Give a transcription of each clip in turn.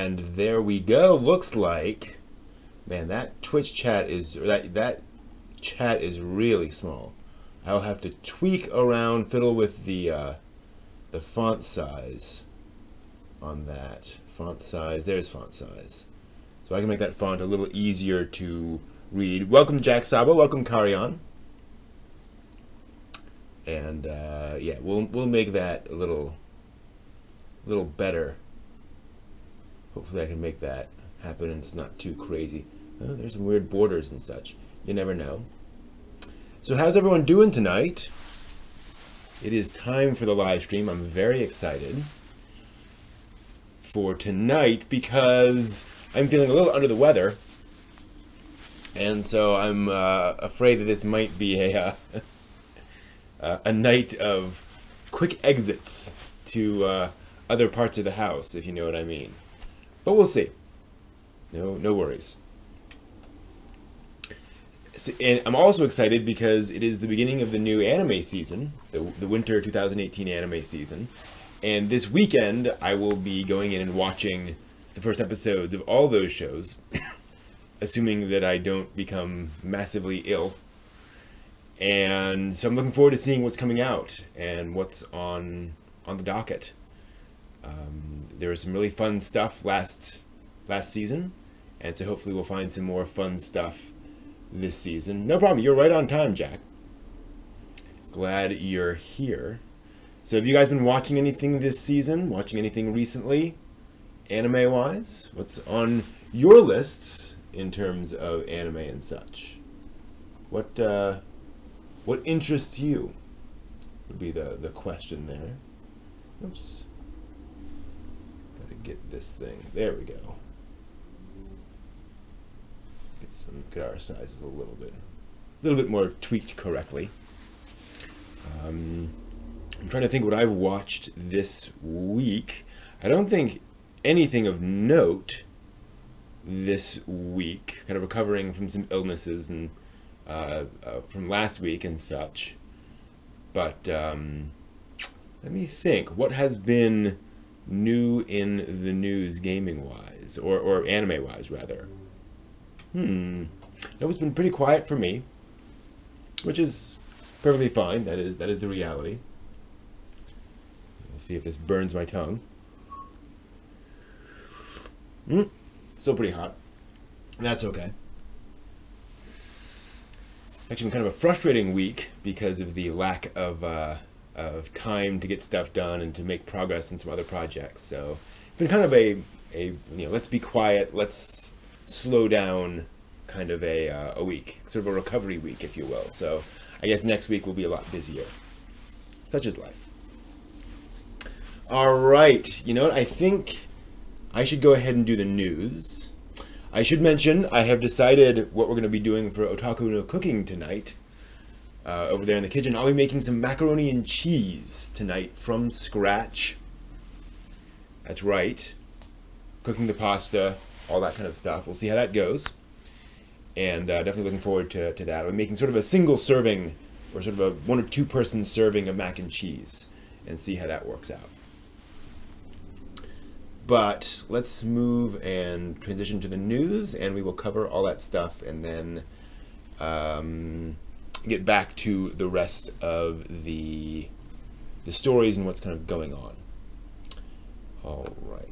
And there we go. Looks like, man, that Twitch chat is, that chat is really small. I'll have to tweak around, fiddle with the font size on that. Font size, there's font size. So I can make that font a little easier to read. Welcome Jack Saba, welcome Karian. And yeah, we'll make that a little better. Hopefully I can make that happen and it's not too crazy. Oh, there's some weird borders and such. You never know. So how's everyone doing tonight? It is time for the live stream. I'm very excited for tonight because I'm feeling a little under the weather. And so I'm afraid that this might be a night of quick exits to other parts of the house, if you know what I mean. But we'll see. No worries. So, and I'm also excited because it is the beginning of the new anime season, the winter 2018 anime season. And this weekend, I will be going in and watching the first episodes of all those shows, assuming that I don't become massively ill. And so I'm looking forward to seeing what's coming out and what's on the docket. There was some really fun stuff last season, and so hopefully we'll find some more fun stuff this season. No problem, you're right on time, Jack. Glad you're here. So have you guys been watching anything this season? Watching anything recently, anime-wise? What's on your lists in terms of anime and such? What interests you would be the question there. Oops. Gotta get this thing. There we go. Get our sizes a little bit more tweaked correctly. I'm trying to think what I've watched this week. I don't think anything of note this week. Kind of recovering from some illnesses and from last week and such. But let me think. What has been new in the news, gaming-wise, or anime-wise, rather? It's been pretty quiet for me, which is perfectly fine. That is the reality. Let's see if this burns my tongue. Still pretty hot. That's okay. Actually, been kind of a frustrating week because of the lack of time to get stuff done and to make progress in some other projects. So it's been kind of a let's be quiet, let's slow down kind of a week, sort of a recovery week, if you will. So I guess next week will be a lot busier. Such is life. All right, you know what? I think I should go ahead and do the news. I should mention I have decided what we're going to be doing for Otaku no Cooking tonight. Over there in the kitchen, I'll be making some macaroni and cheese tonight from scratch. That's right. Cooking the pasta, all that kind of stuff. We'll see how that goes. And definitely looking forward to that. I'm making sort of a single serving, or sort of a 1 or 2 person serving of mac and cheese, and see how that works out. But let's move and transition to the news, and we will cover all that stuff, and then get back to the rest of the stories and what's kind of going on. All right.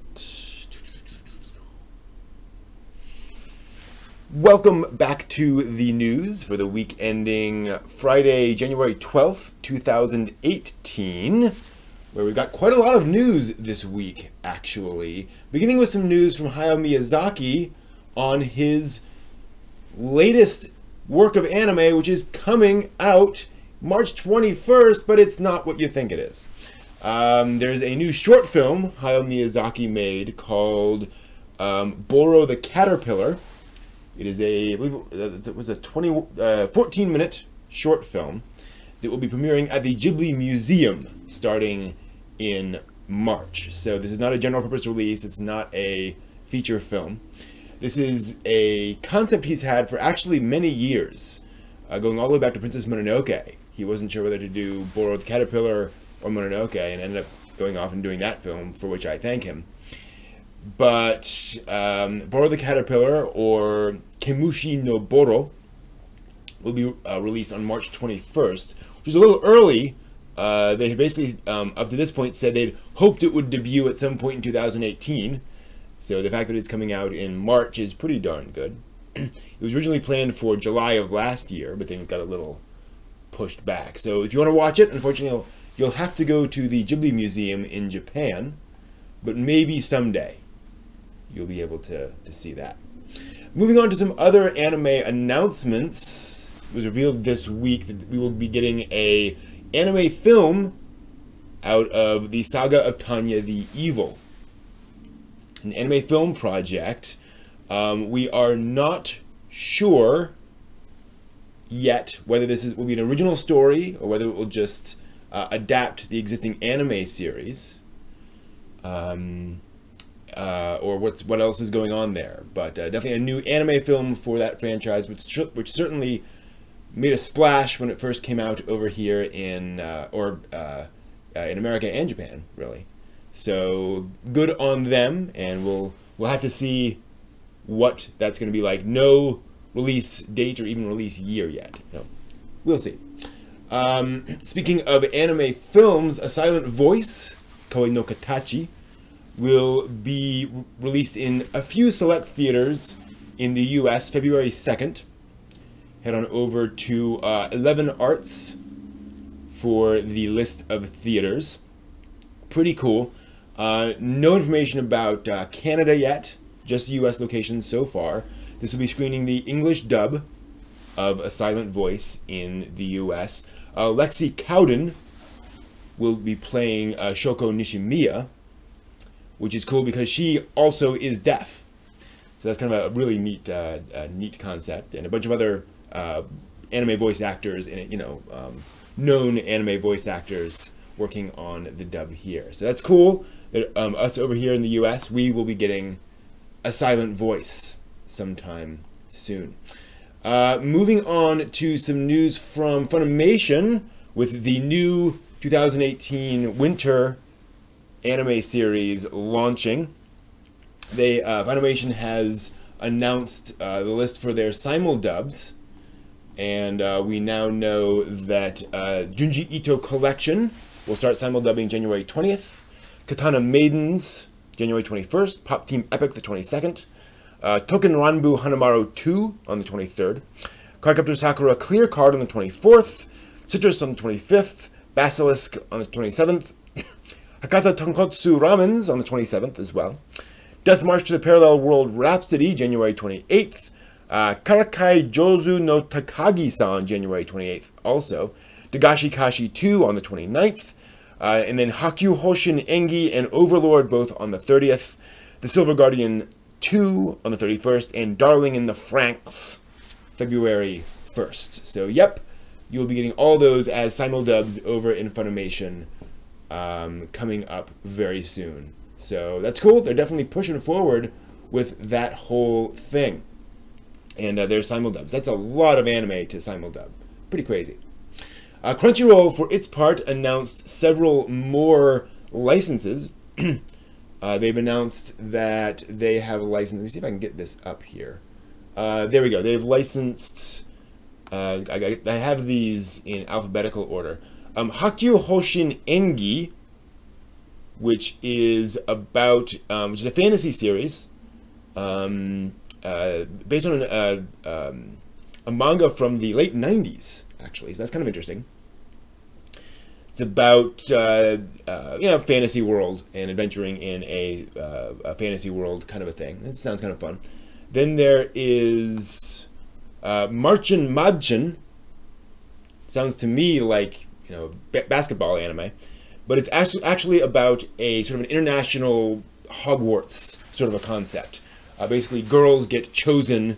Welcome back to the news for the week ending Friday, January 12th, 2018, where we've got quite a lot of news this week, actually. Beginning with some news from Hayao Miyazaki on his latest work of anime, which is coming out March 21st, but it's not what you think it is. There's a new short film Hayao Miyazaki made called Boro the Caterpillar. It is I believe it was a 14-minute short film that will be premiering at the Ghibli Museum starting in March. So this is not a general purpose release. It's not a feature film. This is a concept he's had for actually many years, going all the way back to Princess Mononoke. He wasn't sure whether to do Boro the Caterpillar or Mononoke, and ended up going off and doing that film, for which I thank him. But Boro the Caterpillar, or Kemushi no Boro, will be released on March 21st, which is a little early. They had basically, up to this point, said they'd hoped it would debut at some point in 2018. So the fact that it's coming out in March is pretty darn good. It was originally planned for July of last year, but things got a little pushed back. So if you want to watch it, unfortunately, you'll have to go to the Ghibli Museum in Japan, but maybe someday you'll be able to see that. Moving on to some other anime announcements. It was revealed this week that we will be getting a anime film out of the Saga of Tanya the Evil. An anime film project. We are not sure yet whether this will be an original story or whether it will just adapt the existing anime series, or what else is going on there. But definitely a new anime film for that franchise, which certainly made a splash when it first came out over here in America and Japan, really. So good on them, and we'll have to see what that's going to be like. No release date or even release year yet. No, we'll see. Speaking of anime films, A Silent Voice, Koi no Katachi, will be released in a few select theaters in the US February 2nd. Head on over to 11 Arts for the list of theaters. Pretty cool. No information about Canada yet, just US locations so far. This will be screening the English dub of A Silent Voice in the US. Lexi Cowden will be playing Shoko Nishimiya, which is cool because she also is deaf. So that's kind of a really neat concept, and a bunch of other anime voice actors in it, known anime voice actors working on the dub here. So that's cool. Us over here in the US, we will be getting A Silent Voice sometime soon. Moving on to some news from Funimation with the new 2018 winter anime series launching. Funimation has announced the list for their simuldubs, and we now know that Junji Ito Collection will start simuldubbing January 20th, Katana Maidens January 21st, Pop Team Epic the 22nd, Token Ranbu Hanamaru 2 on the 23rd, Cardcaptor Sakura Clear Card on the 24th, Citrus on the 25th, Basilisk on the 27th, Hakata Tonkotsu Ramens on the 27th as well, Death March to the Parallel World Rhapsody January 28th, Karakai Jozu no Takagi-san January 28th also, Dagashi Kashi 2 on the 29th, and then Hakyu Hoshin Engi and Overlord both on the 30th, The Silver Guardian 2 on the 31st, and Darling in the Franxx February 1st. So yep, you'll be getting all those as simuldubs over in Funimation coming up very soon. So that's cool. They're definitely pushing forward with that whole thing. And their simuldubs. That's a lot of anime to simuldub. Pretty crazy. Crunchyroll, for its part, announced several more licenses. They've announced that they have a license. Let me see if I can get this up here. There we go. They've licensed. I have these in alphabetical order. Hakyu Hoshin Engi, which is about which is a fantasy series based on a manga from the late 90s, actually. So that's kind of interesting. It's about fantasy world and adventuring in a fantasy world kind of a thing. It sounds kind of fun. Then there is Marchen Madchen. Sounds to me like basketball anime, but it's actually about a sort of an international Hogwarts sort of a concept. Basically, girls get chosen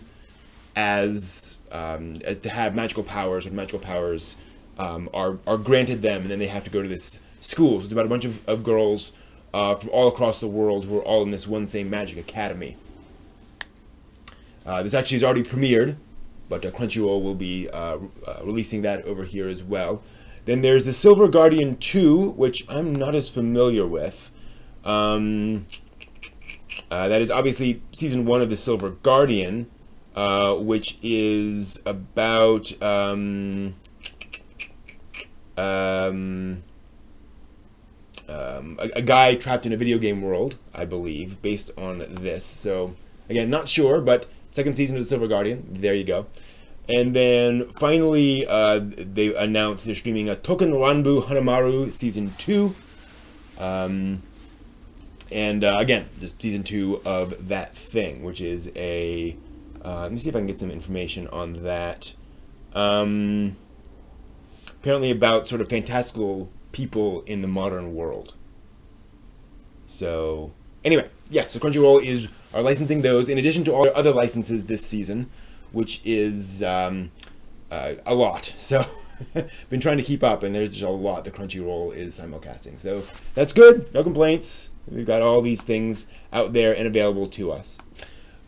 as to have magical powers, and magical powers are granted them, and then they have to go to this school. So it's about a bunch of girls from all across the world who are all in this one same magic academy. This actually has already premiered, but Crunchyroll will be releasing that over here as well. Then there's the Silver Guardian 2, which I'm not as familiar with. That is obviously season 1 of The Silver Guardian, which is about a guy trapped in a video game world, I believe, based on this. So, again, not sure, but second season of The Silver Guardian, there you go. And then, finally, they announced they're streaming a Token Ranbu Hanamaru Season 2. Again, just Season 2 of That Thing, which is a... let me see if I can get some information on that. Apparently about sort of fantastical people in the modern world. So, anyway, yeah, so Crunchyroll are licensing those in addition to all their other licenses this season, which is a lot. So, been trying to keep up, and there's just a lot that Crunchyroll is simulcasting. So, that's good, no complaints. We've got all these things out there and available to us.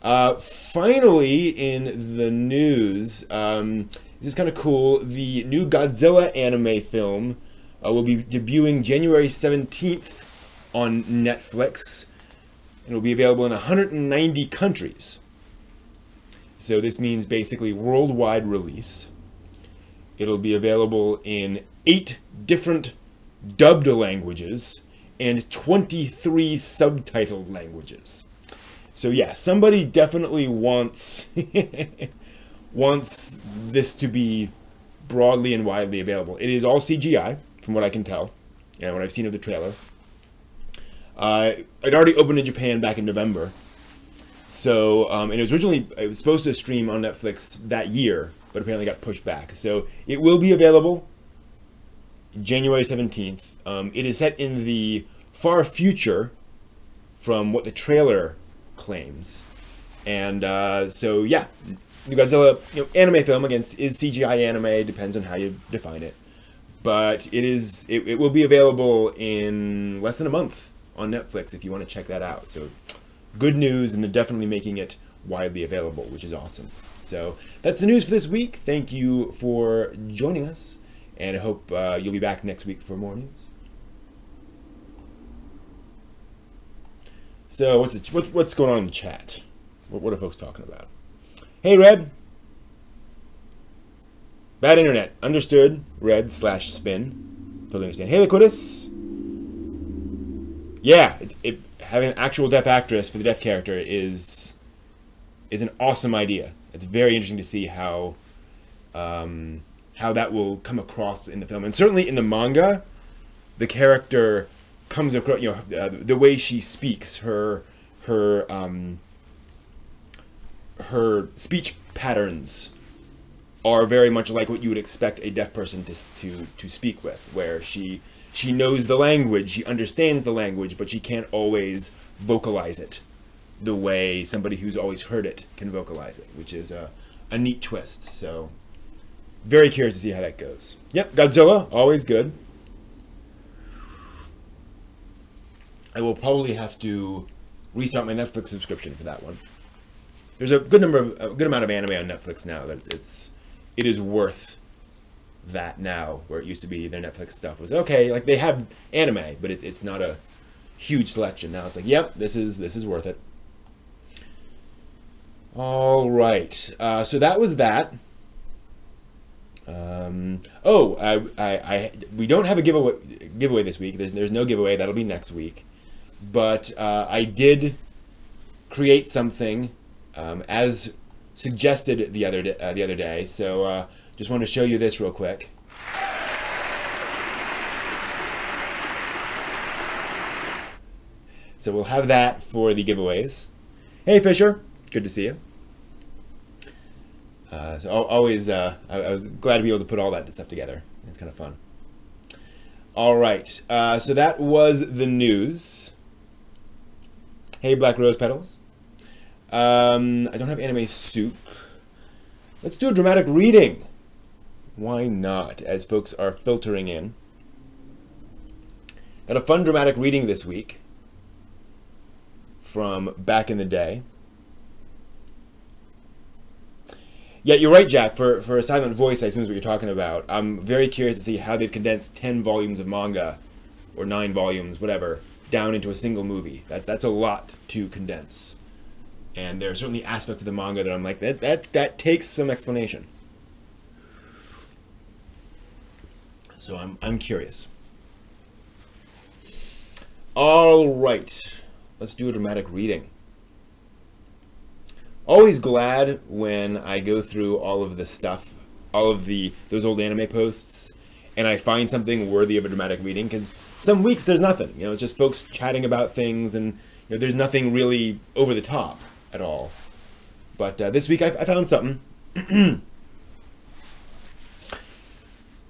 Finally, in the news, this is kind of cool. The new Godzilla anime film will be debuting January 17th on Netflix, and it will be available in 190 countries. So this means basically worldwide release. It'll be available in 8 different dubbed languages and 23 subtitled languages. So yeah, somebody definitely wants wants this to be broadly and widely available. It is all CGI, from what I can tell, and what I've seen of the trailer. It already opened in Japan back in November. So, and it was supposed to stream on Netflix that year, but apparently got pushed back. So it will be available January 17th. It is set in the far future from what the trailer claims. And so, yeah, the Godzilla anime film, again, is CGI anime, depends on how you define it. But it will be available in less than a month on Netflix if you want to check that out. So good news, and they're definitely making it widely available, which is awesome. So that's the news for this week. Thank you for joining us, and I hope you'll be back next week for more news. So what's going on in the chat? What are folks talking about? Hey, Red. Bad internet. Understood. Red/spin. Totally understand. Hey, Liquidus. Yeah, having an actual deaf actress for the deaf character is an awesome idea. It's very interesting to see how that will come across in the film, and certainly in the manga, the character comes across. The way she speaks, her speech patterns are very much like what you would expect a deaf person to speak with, where she knows the language, she understands the language, but she can't always vocalize it the way somebody who's always heard it can vocalize it, which is a neat twist. So, very curious to see how that goes. Yep, Godzilla, always good. I will probably have to restart my Netflix subscription for that one. There's a good amount of anime on Netflix now that it is worth that now, where it used to be their Netflix stuff was okay, like they have anime, but it's not a huge selection. Now it's like, yep, this is worth it. All right, so that was that. We don't have a giveaway this week. There's no giveaway. That'll be next week. But I did create something as suggested the other day. So just want to show you this real quick. So we'll have that for the giveaways. Hey Fisher, good to see you. So always, I was glad to be able to put all that stuff together. It's kind of fun. All right, so that was the news. Hey, Black Rose Petals. I don't have anime soup. Let's do a dramatic reading. Why not? As folks are filtering in. Got a fun dramatic reading this week from back in the day. Yeah, you're right, Jack. For a silent voice, I assume is what you're talking about. I'm very curious to see how they've condensed 10 volumes of manga, or 9 volumes, whatever, down into a single movie. That's a lot to condense. And there are certainly aspects of the manga that I'm like, that takes some explanation. So I'm curious. All right, let's do a dramatic reading. Always glad when I go through all of this stuff, all of those old anime posts, and I find something worthy of a dramatic reading, because some weeks there's nothing. You know, it's just folks chatting about things, and you know, there's nothing really over the top at all. But this week I found something.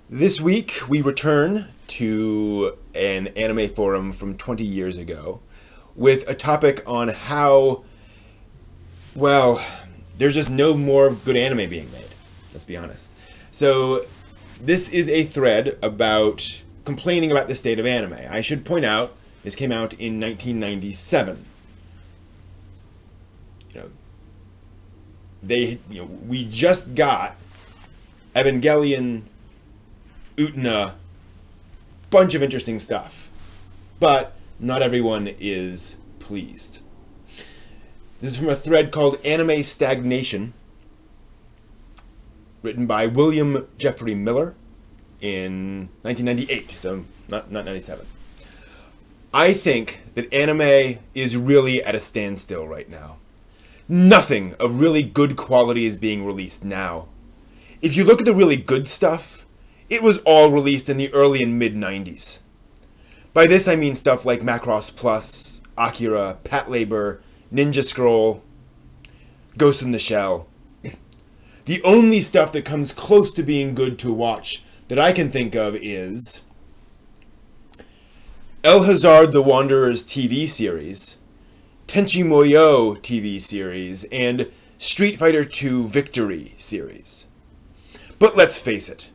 This week we return to an anime forum from 20 years ago with a topic on how, well, there's just no more good anime being made. Let's be honest. So this is a thread about complaining about the state of anime. I should point out, this came out in 1997. We just got Evangelion, Utena, bunch of interesting stuff, but not everyone is pleased. This is from a thread called Anime Stagnation, written by William Jeffrey Miller in 1998, so not 97. I think that anime is really at a standstill right now. Nothing of really good quality is being released now. If you look at the really good stuff, it was all released in the early and mid-90s. By this I mean stuff like Macross Plus, Akira, Patlabor, Ninja Scroll, Ghost in the Shell. The only stuff that comes close to being good to watch that I can think of is El Hazard the Wanderer's TV series, Tenchi Muyo TV series, and Street Fighter II Victory series. But let's face it,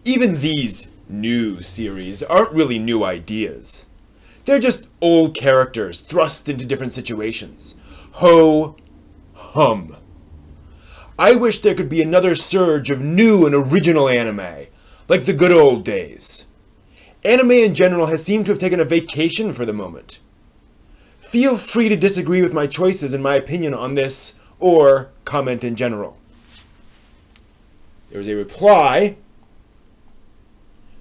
even these new series aren't really new ideas. They're just old characters thrust into different situations. Ho-hum. I wish there could be another surge of new and original anime, like the good old days. Anime in general has seemed to have taken a vacation for the moment. Feel free to disagree with my choices and my opinion on this, or comment in general. There was a reply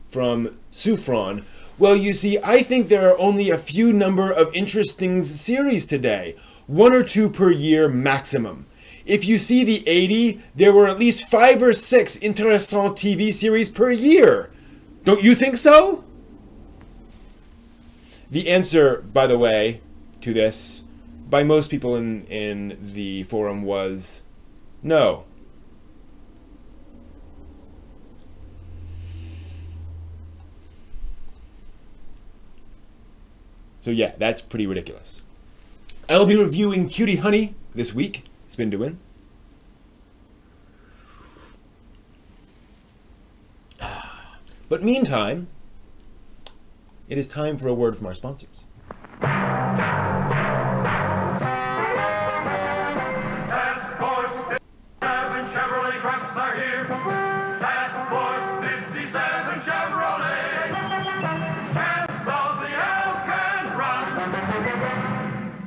from Sufron. Well, you see, I think there are only a few number of interesting series today. 1 or 2 per year maximum. If you see the 80, there were at least 5 or 6 interessant TV series per year. Don't you think so? The answer, by the way, to this, by most people in the forum was no. So yeah, that's pretty ridiculous. I'll be reviewing Cutie Honey this week. Spin to win. But meantime, it is time for a word from our sponsors.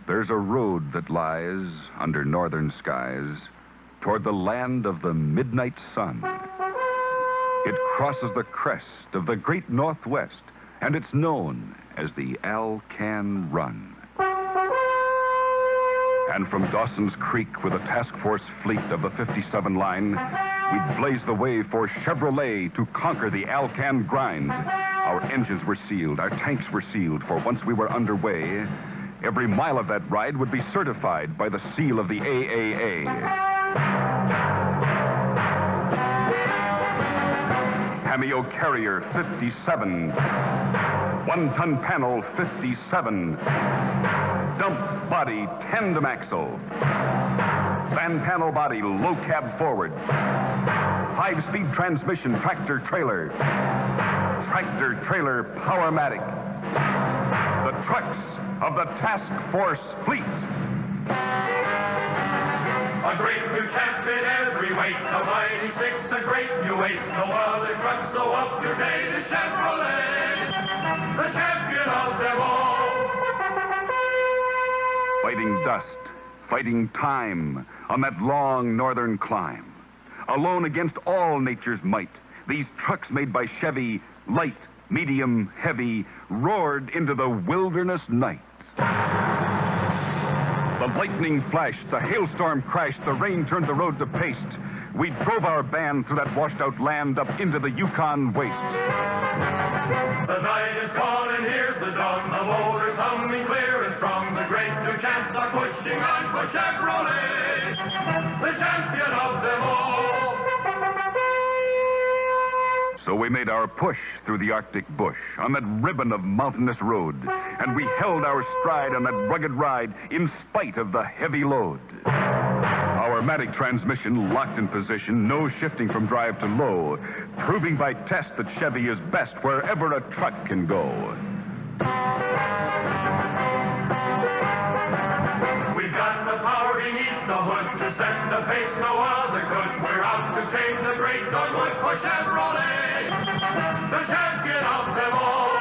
There's a road that lies under northern skies toward the land of the midnight sun. It crosses the crest of the great Northwest, and it's known as the Alcan Run. And from Dawson's Creek with a task force fleet of the 57 line, we'd blaze the way for Chevrolet to conquer the Alcan grind. Our engines were sealed, our tanks were sealed, for once we were underway, every mile of that ride would be certified by the seal of the AAA. Cameo Carrier 57. 1-ton panel 57. Dump body tandem axle. Van panel body low cab forward. 5-speed transmission tractor trailer. Tractor trailer Powermatic. The trucks of the task force fleet. A great new champ in every weight, a mighty 6, a great new 8. No other truck so up to date is Chevrolet, the champion of them all. Fighting dust, fighting time on that long northern climb. Alone against all nature's might, these trucks made by Chevy, light, medium, heavy, roared into the wilderness night. The lightning flashed, the hailstorm crashed, the rain turned the road to paste. We drove our band through that washed-out land up into the Yukon waste. The night is gone and here's the dawn. The motor's humming clear and strong. The great new champs are pushing on for Chevrolet, the champion of them all. So we made our push through the Arctic bush on that ribbon of mountainous road, and we held our stride on that rugged ride in spite of the heavy load. Our matic transmission locked in position, no shifting from drive to low, proving by test that Chevy is best wherever a truck can go. We've got the power beneath the hood to set the pace no other could. We're out to tame the great dogwood for Chevrolet, the champion of them all.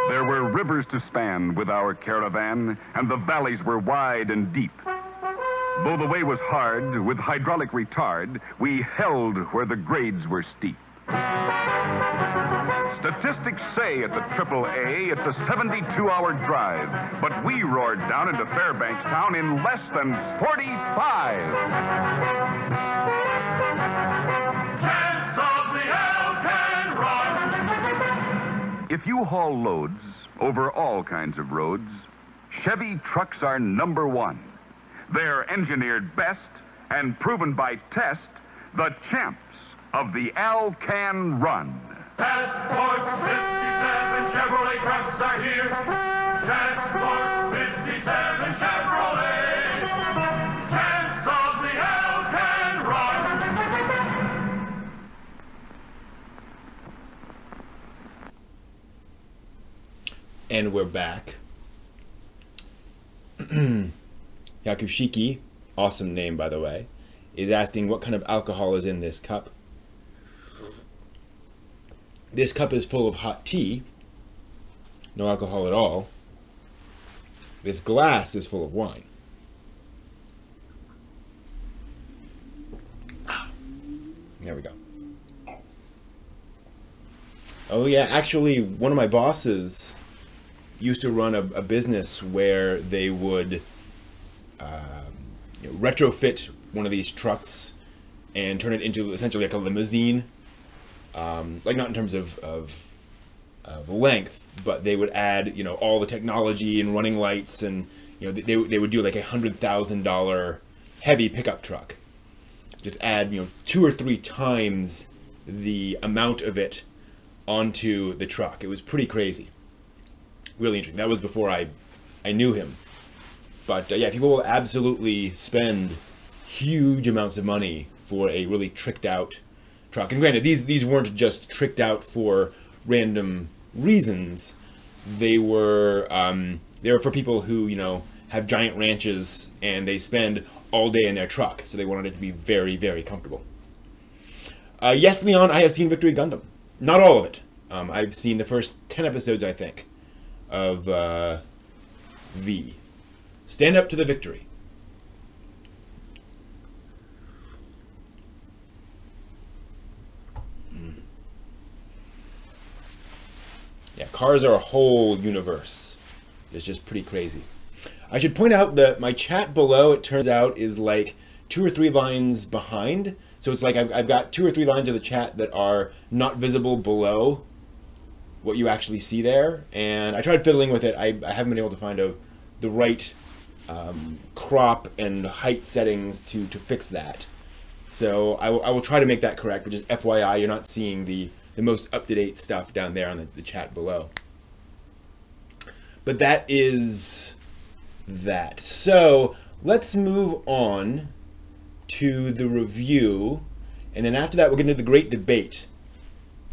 There were rivers to span with our caravan, and the valleys were wide and deep. Though the way was hard, with hydraulic retard, we held where the grades were steep. Statistics say at the AAA it's a 72-hour drive, but we roared down into Fairbanks town in less than 45. Champs of the Elk Run. If you haul loads over all kinds of roads, Chevy trucks are #1. They're engineered best and proven by test, the champs of the Alcan Run. Task Force 57 Chevrolet trucks are here. Task Force 57 Chevrolet, champs of the Alcan Run. And we're back. Yakushiki, awesome name by the way, is asking what kind of alcohol is in this cup. This cup is full of hot tea, no alcohol at all. This glass is full of wine. There we go. Oh yeah, actually one of my bosses used to run a business where they would retrofit one of these trucks and turn it into essentially like a limousine. Like not in terms of length, but they would add, all the technology and running lights, and they would do like $100,000 heavy pickup truck. Just add 2 or 3 times the amount of it onto the truck. It was pretty crazy, really interesting. That was before I knew him, but yeah, people will absolutely spend huge amounts of money for a really tricked out truck. And granted, these weren't just tricked out for random reasons. They were for people who have giant ranches and they spend all day in their truck, so they wanted it to be very, very comfortable. Yes, Leon, I have seen Victory Gundam. Not all of it. I've seen the first 10 episodes, I think, of V. Stand Up to the Victory. Yeah, cars are a whole universe. It's just pretty crazy. I should point out that my chat below, it turns out, is like 2 or 3 lines behind. So it's like I've got 2 or 3 lines of the chat that are not visible below what you actually see there. And I tried fiddling with it. I haven't been able to find the right crop and height settings to fix that. So I will try to make that correct, but just FYI, you're not seeing the most up-to-date stuff down there on the chat below. But that is that. So let's move on to the review, and then after that we'll get into the great debate.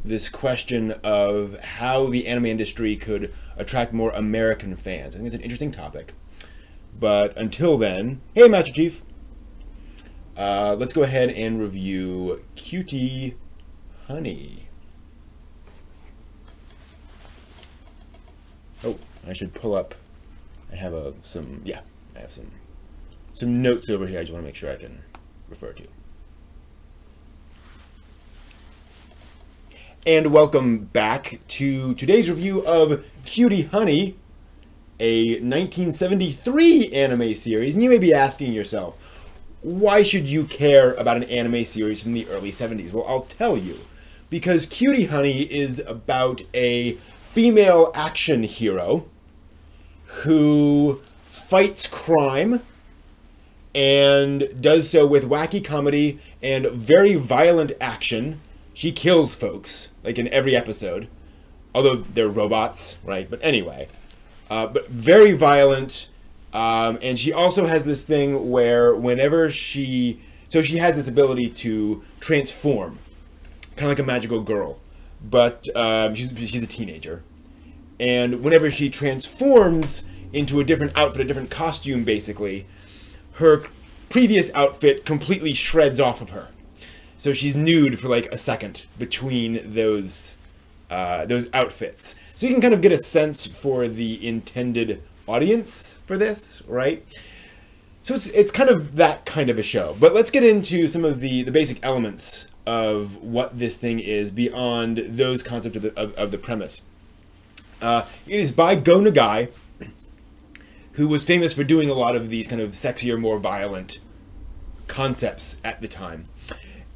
This question of how the anime industry could attract more American fans. I think it's an interesting topic. But until then, hey Master Chief. Let's go ahead and review Cutie Honey. Oh, I should pull up I have some notes over here I just want to make sure I can refer to. And welcome back to today's review of Cutie Honey, a 1973 anime series. And you may be asking yourself, why should you care about an anime series from the early 70s? Well, I'll tell you. Because Cutie Honey is about a female action hero who fights crime and does so with wacky comedy and very violent action. She kills folks, like in every episode, although they're robots, right? But anyway, but very violent, and she also has this thing where whenever she has this ability to transform, kind of like a magical girl, but she's a teenager, and whenever she transforms into a different outfit, a different costume, basically, her previous outfit completely shreds off of her. So she's nude for like a second between those outfits. So you can kind of get a sense for the intended audience for this, right? So it's kind of that kind of a show. But let's get into some of the basic elements of what this thing is beyond those concepts of the premise. It is by Go Nagai, who was famous for doing a lot of these kind of sexier, more violent concepts at the time.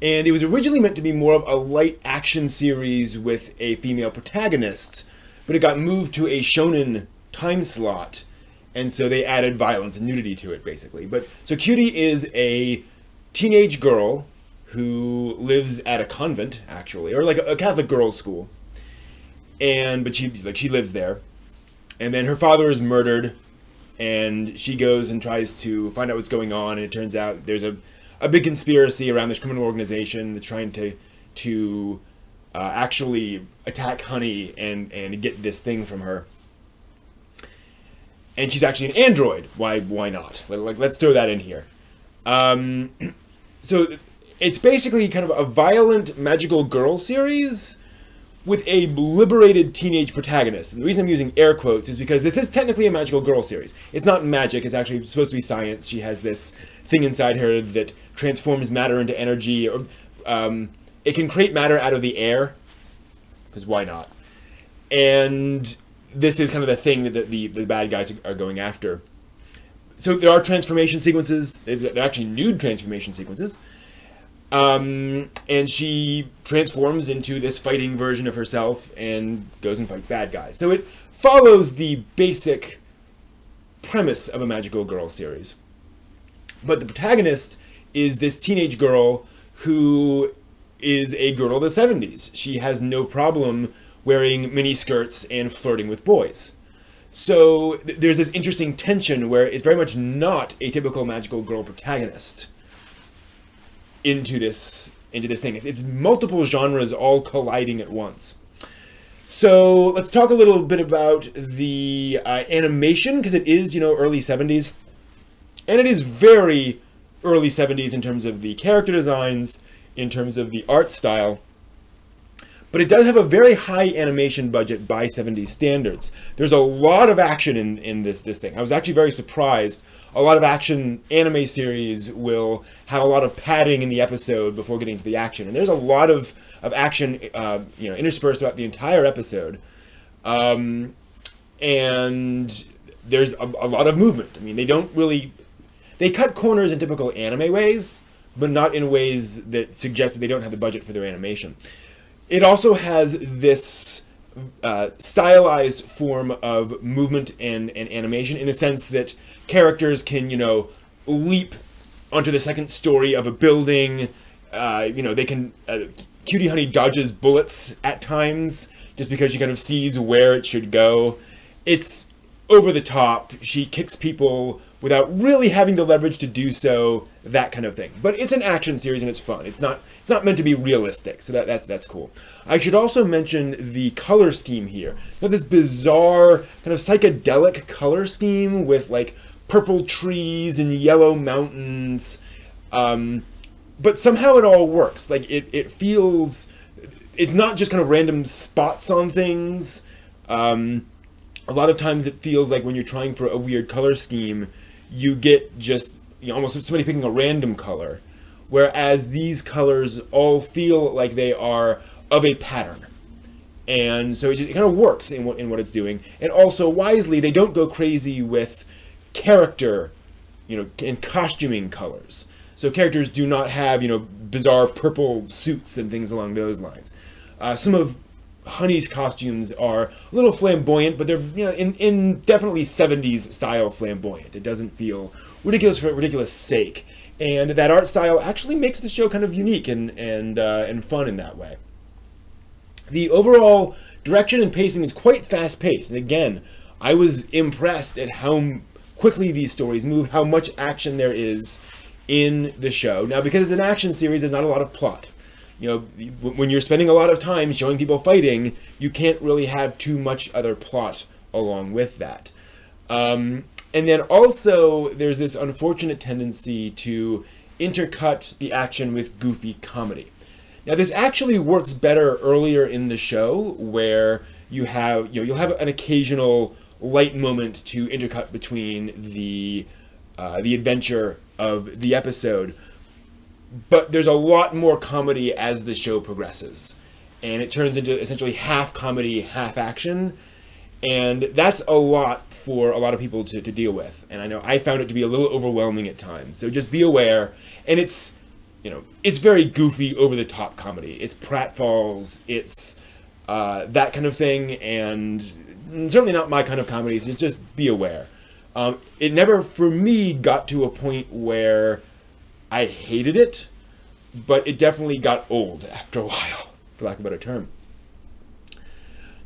And it was originally meant to be more of a light action series with a female protagonist, but it got moved to a shonen time slot, and so they added violence and nudity to it, basically. But so Cutie is a teenage girl who lives at a convent, actually, or like a Catholic girls' school, but she lives there, and then her father is murdered, and she goes and tries to find out what's going on, and it turns out there's a big conspiracy around this criminal organization that's trying to actually attack Honey and get this thing from her. And she's actually an android. Why not? Like, let's throw that in here. So it's basically kind of a violent magical girl series with a liberated teenage protagonist. The reason I'm using air quotes is because this is technically a magical girl series. It's not magic, it's actually supposed to be science. She has this thing inside her that transforms matter into energy, or it can create matter out of the air, because why not? And this is kind of the thing that the bad guys are going after. So there are transformation sequences. They're actually nude transformation sequences. And she transforms into this fighting version of herself and goes and fights bad guys. So it follows the basic premise of a magical girl series. But the protagonist is this teenage girl who is a girl of the 70s. She has no problem wearing mini skirts and flirting with boys. So there's this interesting tension where it's very much not a typical magical girl protagonist into this thing. It's multiple genres all colliding at once. So let's talk a little bit about the animation, because it is, early 70s. And it is very early 70s in terms of the character designs, in terms of the art style. But it does have a very high animation budget by 70s standards. There's a lot of action in this thing. I was actually very surprised. A lot of action anime series will have a lot of padding in the episode before getting to the action. And there's a lot of action interspersed throughout the entire episode. And there's a lot of movement. I mean, they cut corners in typical anime ways, but not in ways that suggest that they don't have the budget for their animation. It also has this stylized form of movement and animation, in the sense that characters can, leap onto the second story of a building. They can... Cutie Honey dodges bullets at times, just because she kind of sees where it should go. It's over the top. She kicks people without really having the leverage to do so, that kind of thing. But it's an action series and it's fun. It's not meant to be realistic, so that's cool. I should also mention the color scheme here. Now, this bizarre kind of psychedelic color scheme with like purple trees and yellow mountains, but somehow it all works. Like it feels, it's not just kind of random spots on things. a lot of times it feels like when you're trying for a weird color scheme, you get just, you know, almost somebody picking a random color. Whereas these colors all feel like they are of a pattern. And so it kind of works in what it's doing. And also, wisely, they don't go crazy with character, you know, and costuming colors. So characters do not have, you know, bizarre purple suits and things along those lines. Some of Honey's costumes are a little flamboyant, but they're, you know, in definitely 70s style flamboyant. It doesn't feel ridiculous for ridiculous sake. And that art style actually makes the show kind of unique and fun in that way. The overall direction and pacing is quite fast-paced. And again, I was impressed at how quickly these stories move, how much action there is in the show. Now, because it's an action series, there's not a lot of plot. You know, when you're spending a lot of time showing people fighting, you can't really have too much other plot along with that. And then also, there's this unfortunate tendency to intercut the action with goofy comedy. Now, this actually works better earlier in the show, where you have, you know, you'll have an occasional light moment to intercut between the adventure of the episode. But there's a lot more comedy as the show progresses, and it turns into essentially half comedy, half action. And that's a lot for a lot of people to deal with. And I know I found it to be a little overwhelming at times. So just be aware. And it's, you know, it's very goofy, over-the-top comedy. It's pratfalls, it's that kind of thing, and certainly not my kind of comedy, so just be aware. It never, for me, got to a point where I hated it, but it definitely got old after a while, for lack of a better term. So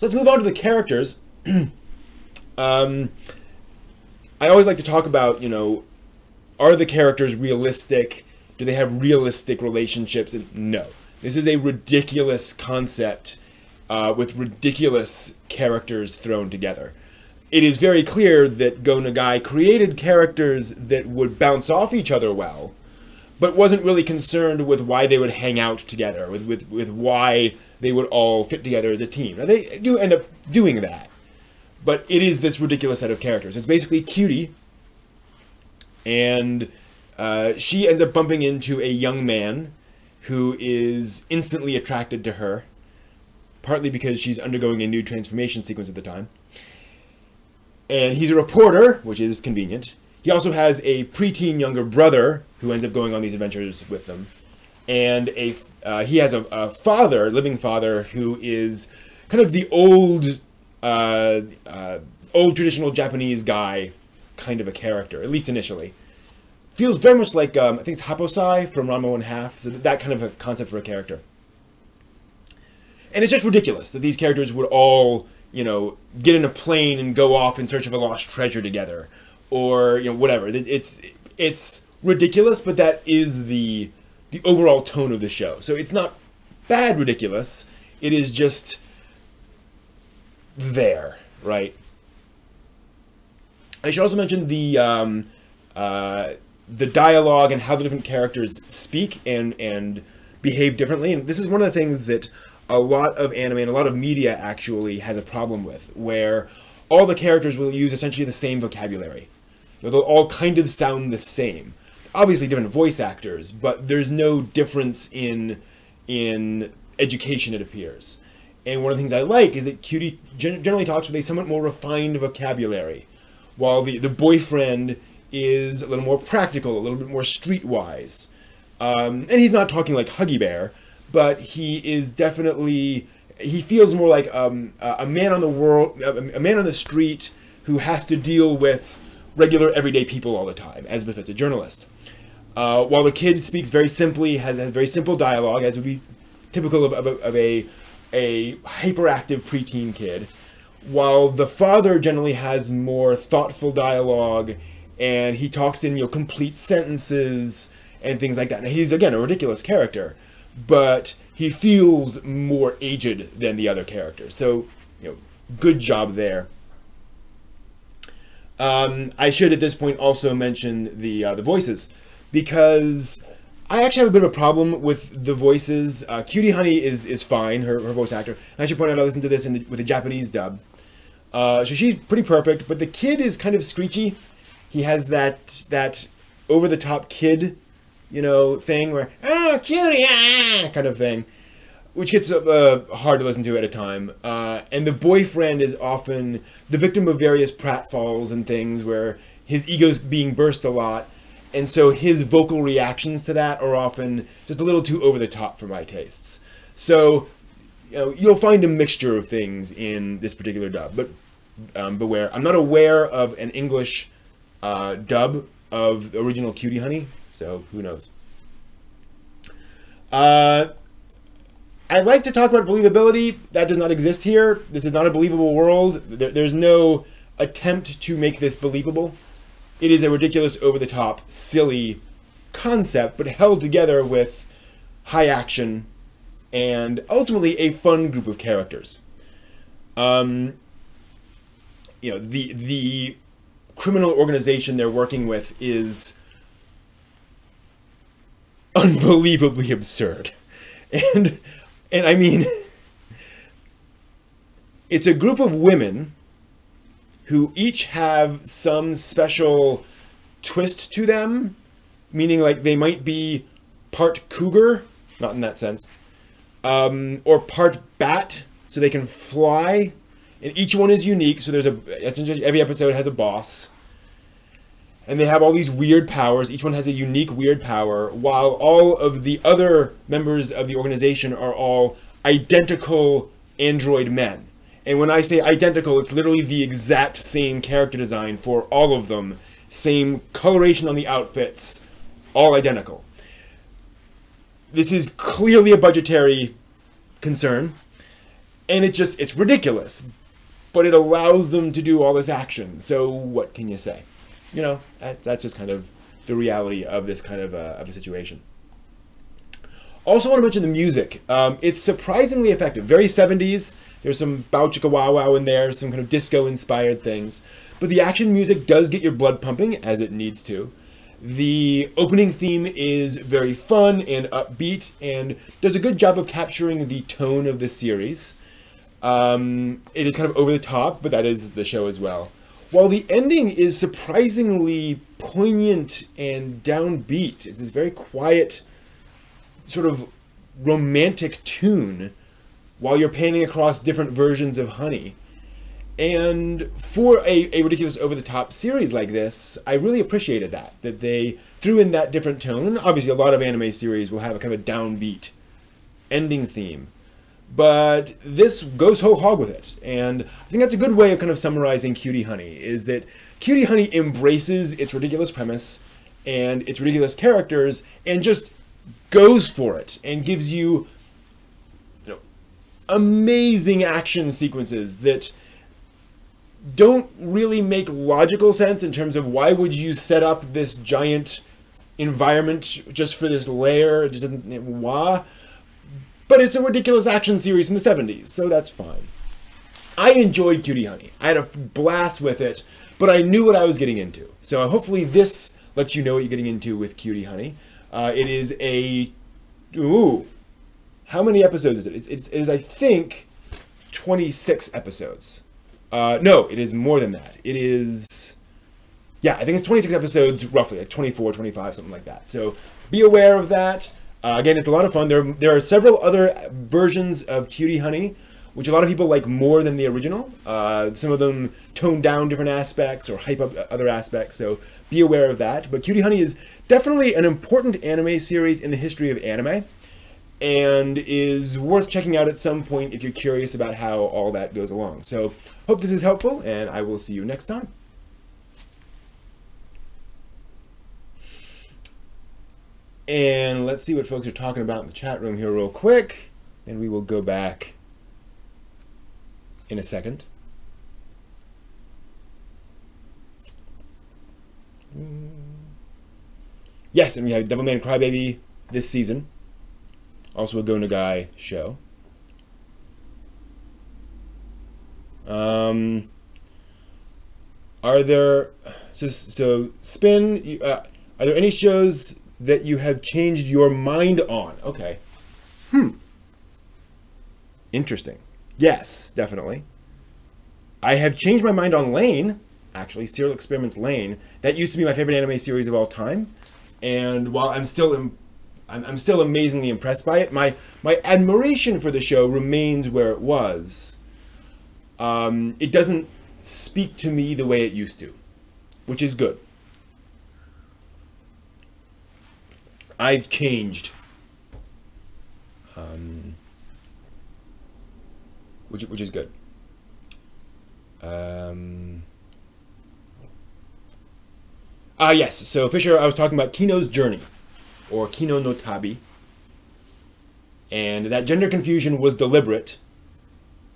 let's move on to the characters. I always like to talk about, you know, are the characters realistic? Do they have realistic relationships? And no. This is a ridiculous concept with ridiculous characters thrown together. It is very clear that Go Nagai created characters that would bounce off each other well, but wasn't really concerned with why they would hang out together, with why they would all fit together as a team. Now, they do end up doing that. But it is this ridiculous set of characters. It's basically Cutie, and she ends up bumping into a young man who is instantly attracted to her, partly because she's undergoing a new transformation sequence at the time. And he's a reporter, which is convenient. He also has a preteen younger brother who ends up going on these adventures with them. And he has a father, living father, who is kind of the old traditional Japanese guy kind of a character, at least initially. Feels very much like, I think it's Haposai from Ranma 1/2, so that kind of a concept for a character. And it's just ridiculous that these characters would all, you know, get in a plane and go off in search of a lost treasure together. Or, you know, whatever. It's ridiculous, but that is the overall tone of the show. So it's not bad ridiculous, it is just there, right? I should also mention the dialogue and how the different characters speak and behave differently. And this is one of the things that a lot of anime and a lot of media actually has a problem with, where all the characters will use essentially the same vocabulary. They'll all kind of sound the same. Obviously different voice actors, but there's no difference in education, it appears. And one of the things I like is that Cutie generally talks with a somewhat more refined vocabulary, while the boyfriend is a little more practical, a little bit more streetwise. And he's not talking like Huggy Bear, but he is definitely, he feels more like a man on the street who has to deal with regular everyday people all the time, as befits a journalist. While the kid speaks very simply, has very simple dialogue, as would be typical of a hyperactive preteen kid, while the father generally has more thoughtful dialogue, and he talks in, you know, complete sentences and things like that. Now, he's, again, a ridiculous character, but he feels more aged than the other characters. So, you know, good job there. I should at this point also mention the voices, because I actually have a bit of a problem with the voices. Cutie Honey is fine, her voice actor. And I should point out I listened to this with the Japanese dub. So she's pretty perfect, but the kid is kind of screechy. He has that over-the-top kid, thing where, oh, cutie, kind of thing, which gets hard to listen to at a time. And the boyfriend is often the victim of various pratfalls and things where his ego's being burst a lot. And so his vocal reactions to that are often just a little too over the top for my tastes. So, you'll find a mixture of things in this particular dub, but beware. I'm not aware of an English dub of the original Cutie Honey, so who knows. I like to talk about believability. That does not exist here. This is not a believable world. There's no attempt to make this believable. It is a ridiculous, over-the-top, silly concept, but held together with high action and ultimately a fun group of characters. The criminal organization they're working with is unbelievably absurd. And I mean, it's a group of women who each have some special twist to them, meaning like they might be part cougar, not in that sense, or part bat, so they can fly, and each one is unique, so essentially every episode has a boss, and they have all these weird powers. Each one has a unique weird power, while all of the other members of the organization are all identical android men. And when I say identical, it's literally the exact same character design for all of them, same coloration on the outfits, all identical. This is clearly a budgetary concern, and it's ridiculous, but it allows them to do all this action. So what can you say? That's just kind of the reality of this kind of a situation. Also want to mention the music. It's surprisingly effective. Very 70s. There's some bow chicka wow wow in there, some kind of disco-inspired things. But the action music does get your blood pumping, as it needs to. The opening theme is very fun and upbeat, and does a good job of capturing the tone of the series. It is kind of over the top, but that is the show as well. While the ending is surprisingly poignant and downbeat. It's this very quiet, sort of romantic tune while you're panning across different versions of Honey. And for a ridiculous over-the-top series like this, I really appreciated that they threw in that different tone. And obviously a lot of anime series will have a kind of a downbeat ending theme, but this goes whole hog with it. And I think that's a good way of kind of summarizing Cutie Honey, is that Cutie Honey embraces its ridiculous premise and its ridiculous characters and just goes for it and gives you amazing action sequences that don't really make logical sense in terms of why would you set up this giant environment just for this lair. It just doesn't, why? But it's a ridiculous action series from the 70s, so that's fine. I enjoyed Cutie Honey. I had a blast with it, but I knew what I was getting into. So hopefully this lets you know what you're getting into with Cutie Honey. It is how many episodes is it? It is, I think, 26 episodes. No, it is more than that. It is, yeah, I think it's 26 episodes, roughly, like 24, 25, something like that. So be aware of that. Again, it's a lot of fun. There are several other versions of Cutie Honey, which a lot of people like more than the original. Some of them tone down different aspects or hype up other aspects, so be aware of that. But Cutie Honey is definitely an important anime series in the history of anime, and is worth checking out at some point if you're curious about how all that goes along. So, hope this is helpful, and I will see you next time. And let's see what folks are talking about in the chat room here real quick, and we will go back in a second. Yes, and we have Devilman Crybaby this season. Also a Go Nagai show. Are there, so Spin, are there any shows that you have changed your mind on? Okay. Interesting. Yes, definitely. I have changed my mind on Lane, actually, Serial Experiments Lane. That used to be my favorite anime series of all time. And while I'm still amazingly impressed by it, my admiration for the show remains where it was. It doesn't speak to me the way it used to, which is good. I've changed. Which is good. Yes, so Fisher, I was talking about Kino's Journey, or Kino no Tabi, and that gender confusion was deliberate.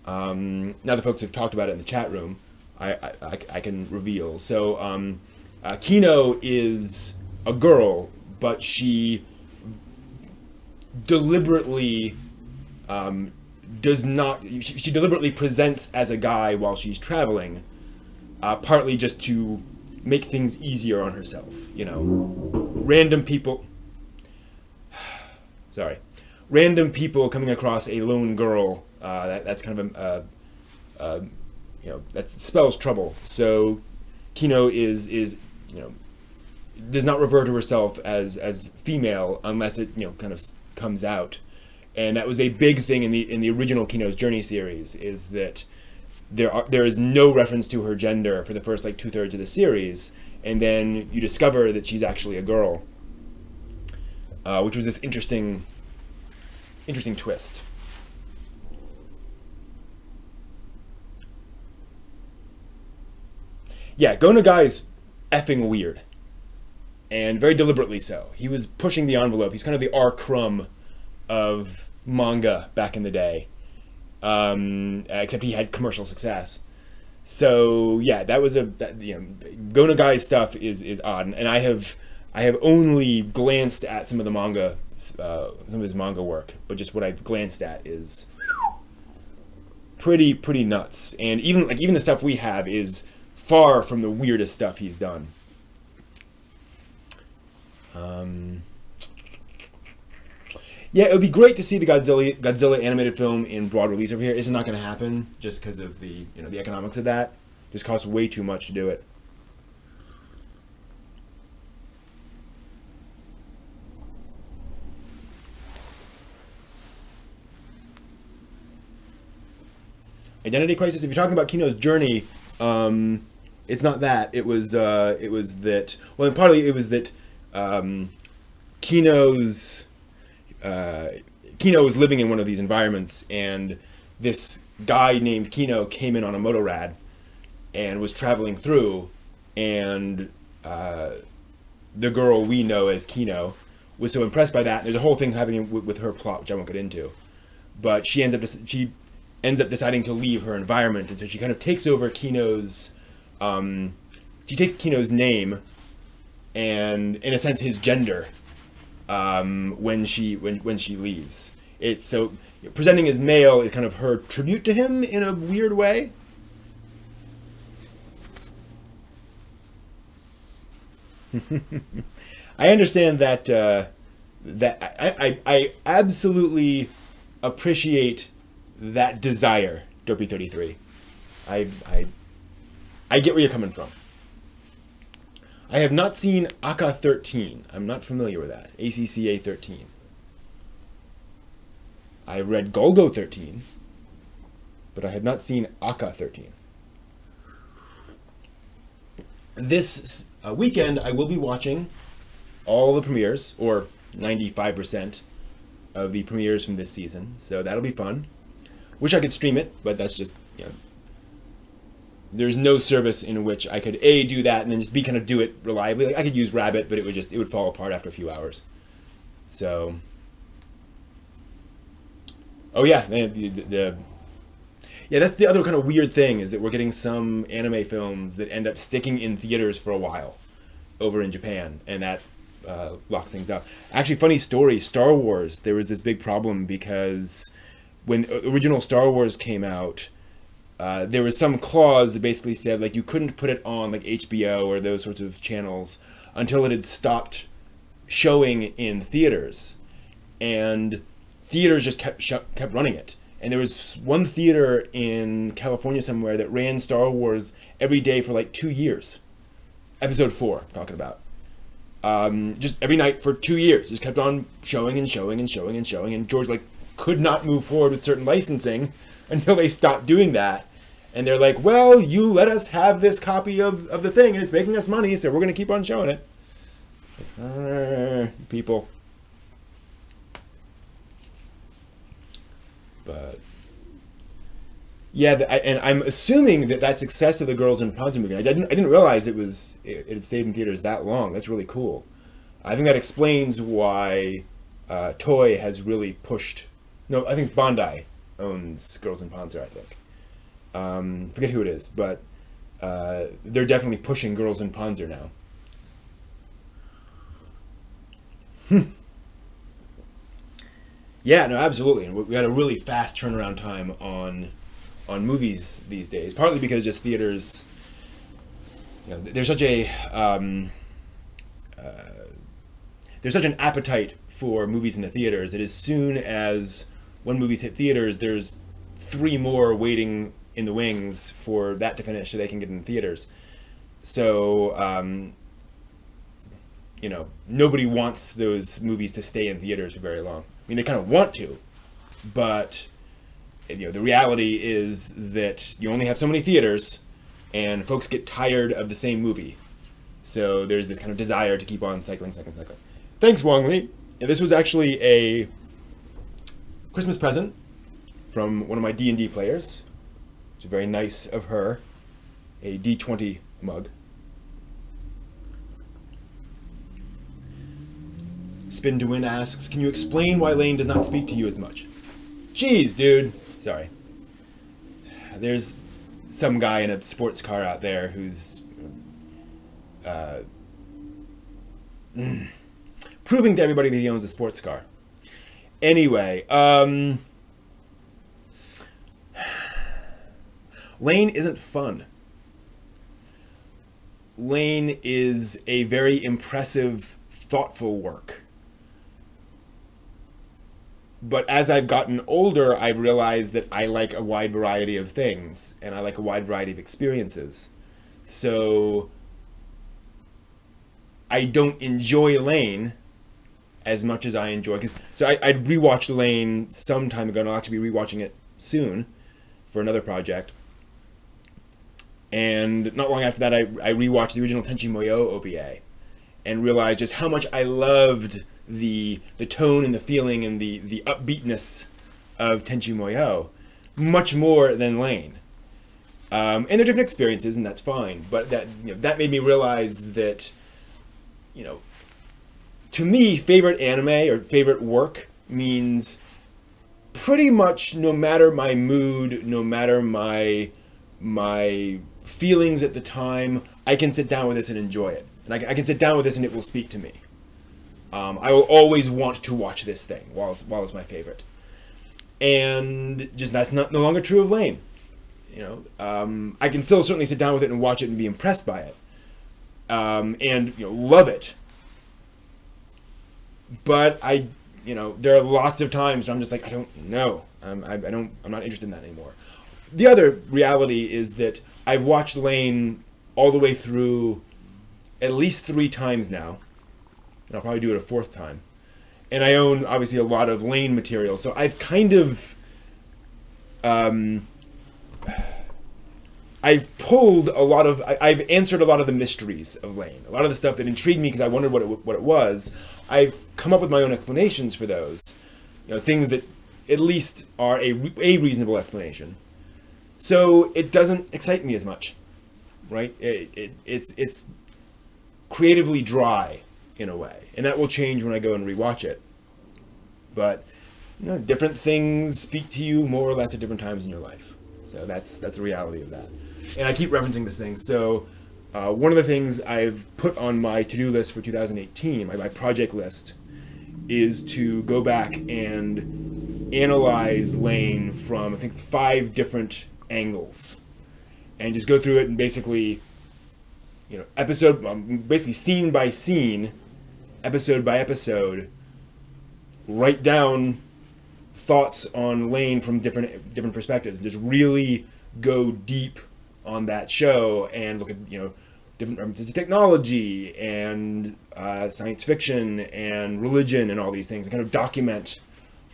Now the folks have talked about it in the chat room, I can reveal. So Kino is a girl, but she deliberately does not. She deliberately presents as a guy while she's traveling, partly just to make things easier on herself. You know, random people coming across a lone girl. That's kind of you know, that spells trouble. So Kino is does not refer to herself as female unless it kind of comes out. And that was a big thing in the original Kino's Journey series, is that there is no reference to her gender for the first like 2/3 of the series, and then you discover that she's actually a girl, which was this interesting twist. Yeah, Go Nagai's effing weird, and very deliberately so. He was pushing the envelope. He's kind of the R. Crumb of manga back in the day, except he had commercial success. So yeah, that was Go Nagai's stuff is odd, and I have only glanced at some of the manga, some of his manga work, but just what I've glanced at is pretty nuts. And even the stuff we have is far from the weirdest stuff he's done. Yeah, it would be great to see the Godzilla animated film in broad release over here. It's not going to happen just because of the the economics of that. It just costs way too much to do it. Identity crisis. If you're talking about Kino's Journey, it's not that. It was that. Well, and partly it was that Kino was living in one of these environments, and this guy named Kino came in on a motorrad and was traveling through, and the girl we know as Kino was so impressed by that. There's a whole thing happening with her plot, which I won't get into, but she ends up deciding to leave her environment, and so she kind of takes over Kino's. She takes Kino's name, and in a sense his gender. When she leaves, it's so presenting as male is kind of her tribute to him in a weird way. I understand that I absolutely appreciate that desire, Dopey33. I get where you're coming from. I have not seen Aka 13. I'm not familiar with that. ACCA 13. I read Golgo 13, but I have not seen Aka 13. This weekend, I will be watching all the premieres, or 95% of the premieres from this season, so that'll be fun. Wish I could stream it, but that's just, there's no service in which I could A, do that and then just B, kind of do it reliably. Like I could use Rabbit, but it would fall apart after a few hours. So, oh yeah, yeah, that's the other kind of weird thing, is that we're getting some anime films that end up sticking in theaters for a while over in Japan, and that locks things up. Actually, funny story, Star Wars, there was this big problem because when original Star Wars came out, there was some clause that basically said like you couldn't put it on like HBO or those sorts of channels until it had stopped showing in theaters, and theaters just kept running it, And there was one theater in California somewhere that ran Star Wars every day for like 2 years. Episode 4, I'm talking about. Just every night for 2 years. Just kept on showing and showing and showing and showing. And George like could not move forward with certain licensing until they stopped doing that. And they're like, well, you let us have this copy of the thing and it's making us money, so we're going to keep on showing it. People. But yeah, and I'm assuming that success of the Girls in Ponzu movie, I didn't realize it had stayed in theaters that long. That's really cool. I think that explains why Toei has really pushed. No, I think Bandai owns Girls in Ponzu. I think. Forget who it is, but they're definitely pushing Girls in Ponzu now. Yeah, no, absolutely. And we got a really fast turnaround time on movies these days. Partly because just theaters, there's such an appetite for movies in the theaters that as soon as one movie's hit theaters, there's 3 more waiting in the wings for that to finish so they can get in theaters. So, nobody wants those movies to stay in theaters for very long. I mean, they kind of want to, but the reality is that you only have so many theaters, and folks get tired of the same movie. So there's this kind of desire to keep on cycling. Thanks, Wong Li. And this was actually a Christmas present from one of my D&D players. Which is very nice of her. A D20 mug. Spin to Win asks, can you explain why Lane does not speak to you as much? Jeez, dude. Sorry. There's some guy in a sports car out there who's proving to everybody that he owns a sports car. Anyway, Lane isn't fun. Lane is a very impressive, thoughtful work. But as I've gotten older, I've realized that I like a wide variety of things, and I like a wide variety of experiences. So I don't enjoy Lane as much as I enjoy. So I rewatched Lane some time ago, and I'll actually be rewatching it soon for another project. And not long after that, I rewatched the original Tenchi Muyo OVA and realized just how much I loved the tone and the feeling and the upbeatness of Tenchi Muyo, much more than Lane. And they're different experiences, and that's fine. But that made me realize that, to me, favorite anime or favorite work means pretty much no matter my mood, no matter my feelings at the time, I can sit down with this and enjoy it. And I can sit down with this and it will speak to me. I will always want to watch this thing while it's my favorite. And just that's no longer true of Lane. I can still certainly sit down with it and watch it and be impressed by it. And love it. But there are lots of times when I'm just like, I don't know. I'm not interested in that anymore. The other reality is that I've watched Lane all the way through at least 3 times now. And I'll probably do it a 4th time. And I own, obviously, a lot of Lane material. So I've kind of... I've answered a lot of the mysteries of Lane. A lot of the stuff that intrigued me because I wondered what it was. I've come up with my own explanations for those. Things that at least are a reasonable explanation. So it doesn't excite me as much, right? It's creatively dry in a way, and that will change when I go and rewatch it. But different things speak to you more or less at different times in your life. So that's the reality of that. And I keep referencing this thing. So one of the things I've put on my to-do list for 2018, my project list, is to go back and analyze Lane from, I think, 5 different angles, and just go through it and basically, basically scene by scene, episode by episode, write down thoughts on Lane from different perspectives. Just really go deep on that show and look at, you know, different references to technology and science fiction and religion and all these things, and kind of document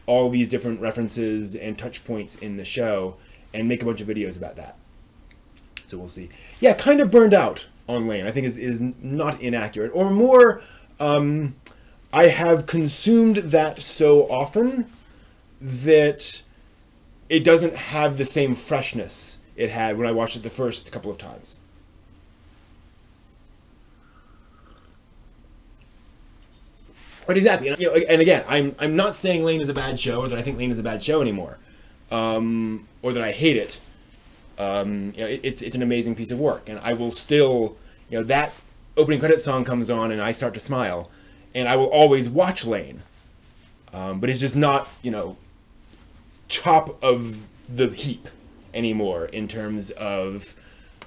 all these different references and touch points in the show and make a bunch of videos about that. So we'll see. Yeah, kind of burned out on Lane, I think is not inaccurate. Or more, I have consumed that so often that it doesn't have the same freshness it had when I watched it the first couple of times. But exactly, you know, and again, I'm not saying Lane is a bad show, or that I think Lane is a bad show anymore, or that I hate it. You know, it's an amazing piece of work, and I will still, you know, that opening credit song comes on, and I start to smile, and I will always watch Lane. But it's just not, you know, top of the heap anymore in terms of,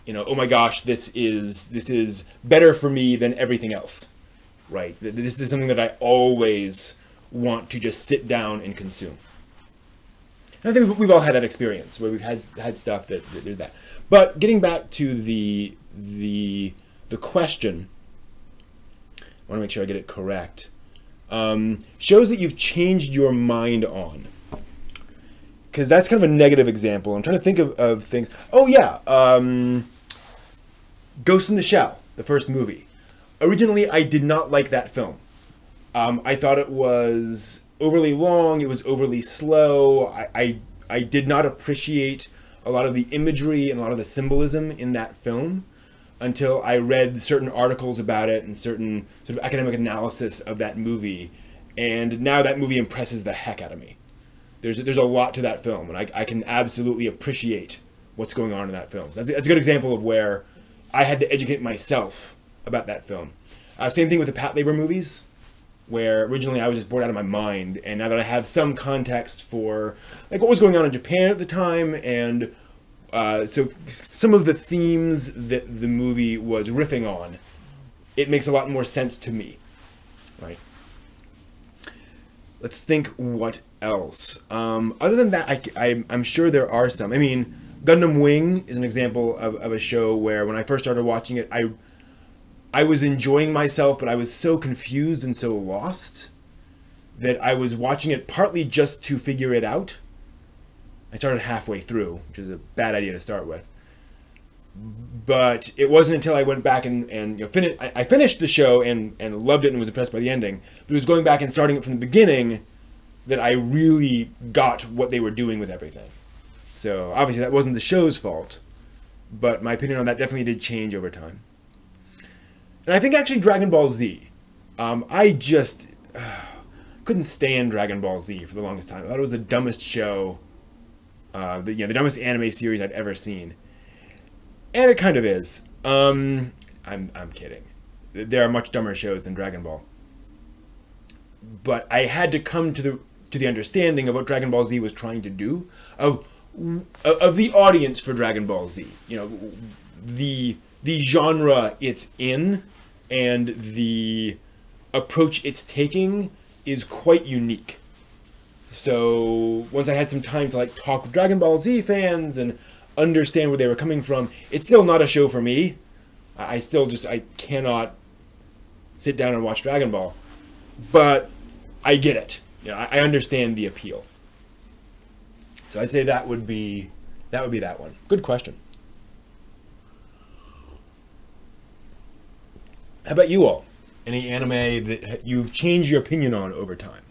you know, oh my gosh, this is better for me than everything else. Right, this is something that I always want to just sit down and consume. And I think we've all had that experience where we've had stuff that did that. But getting back to the question, I want to make sure I get it correct. Shows that you've changed your mind on, because that's kind of a negative example. I'm trying to think of things. Oh yeah, Ghost in the Shell, the first movie. Originally, I did not like that film. I thought it was overly long, it was overly slow. I did not appreciate a lot of the imagery and a lot of the symbolism in that film until I read certain articles about it and certain sort of academic analysis of that movie. And now that movie impresses the heck out of me. There's a lot to that film, and I can absolutely appreciate what's going on in that film. So that's a good example of where I had to educate myself about that film. Same thing with the Pat Labor movies, where originally I was just bored out of my mind, and now that I have some context for like what was going on in Japan at the time, and so some of the themes that the movie was riffing on, it makes a lot more sense to me, right? Let's think what else. Other than that, I'm sure there are some. I mean, Gundam Wing is an example of a show where when I first started watching it, I was enjoying myself, but I was so confused and so lost that I was watching it partly just to figure it out. I started halfway through, which is a bad idea to start with. But it wasn't until I went back and you know, I finished the show and loved it and was impressed by the ending. But it was going back and starting it from the beginning that I really got what they were doing with everything. So obviously that wasn't the show's fault, but my opinion on that definitely did change over time. And I think actually Dragon Ball Z. I just couldn't stand Dragon Ball Z for the longest time. I thought it was the dumbest show, the dumbest anime series I'd ever seen. And it kind of is. I'm kidding. There are much dumber shows than Dragon Ball. But I had to come to the understanding of what Dragon Ball Z was trying to do, of the audience for Dragon Ball Z. You know, the genre it's in and the approach it's taking is quite unique. So once I had some time to like talk with Dragon Ball Z fans and understand where they were coming from, it's still not a show for me. I cannot sit down and watch Dragon Ball, but I get it. You know, I understand the appeal. So I'd say that would be that one. Good question. How about you all? Any anime that you've changed your opinion on over time?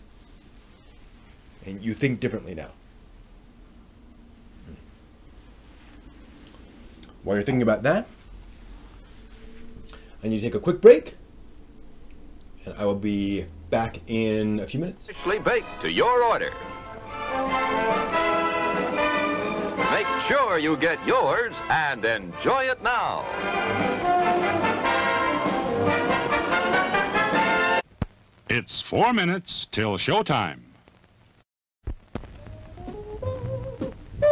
And you think differently now? While you're thinking about that, I need to take a quick break. And I will be back in a few minutes. Freshly baked to your order. Make sure you get yours and enjoy it now. It's 4 minutes till showtime.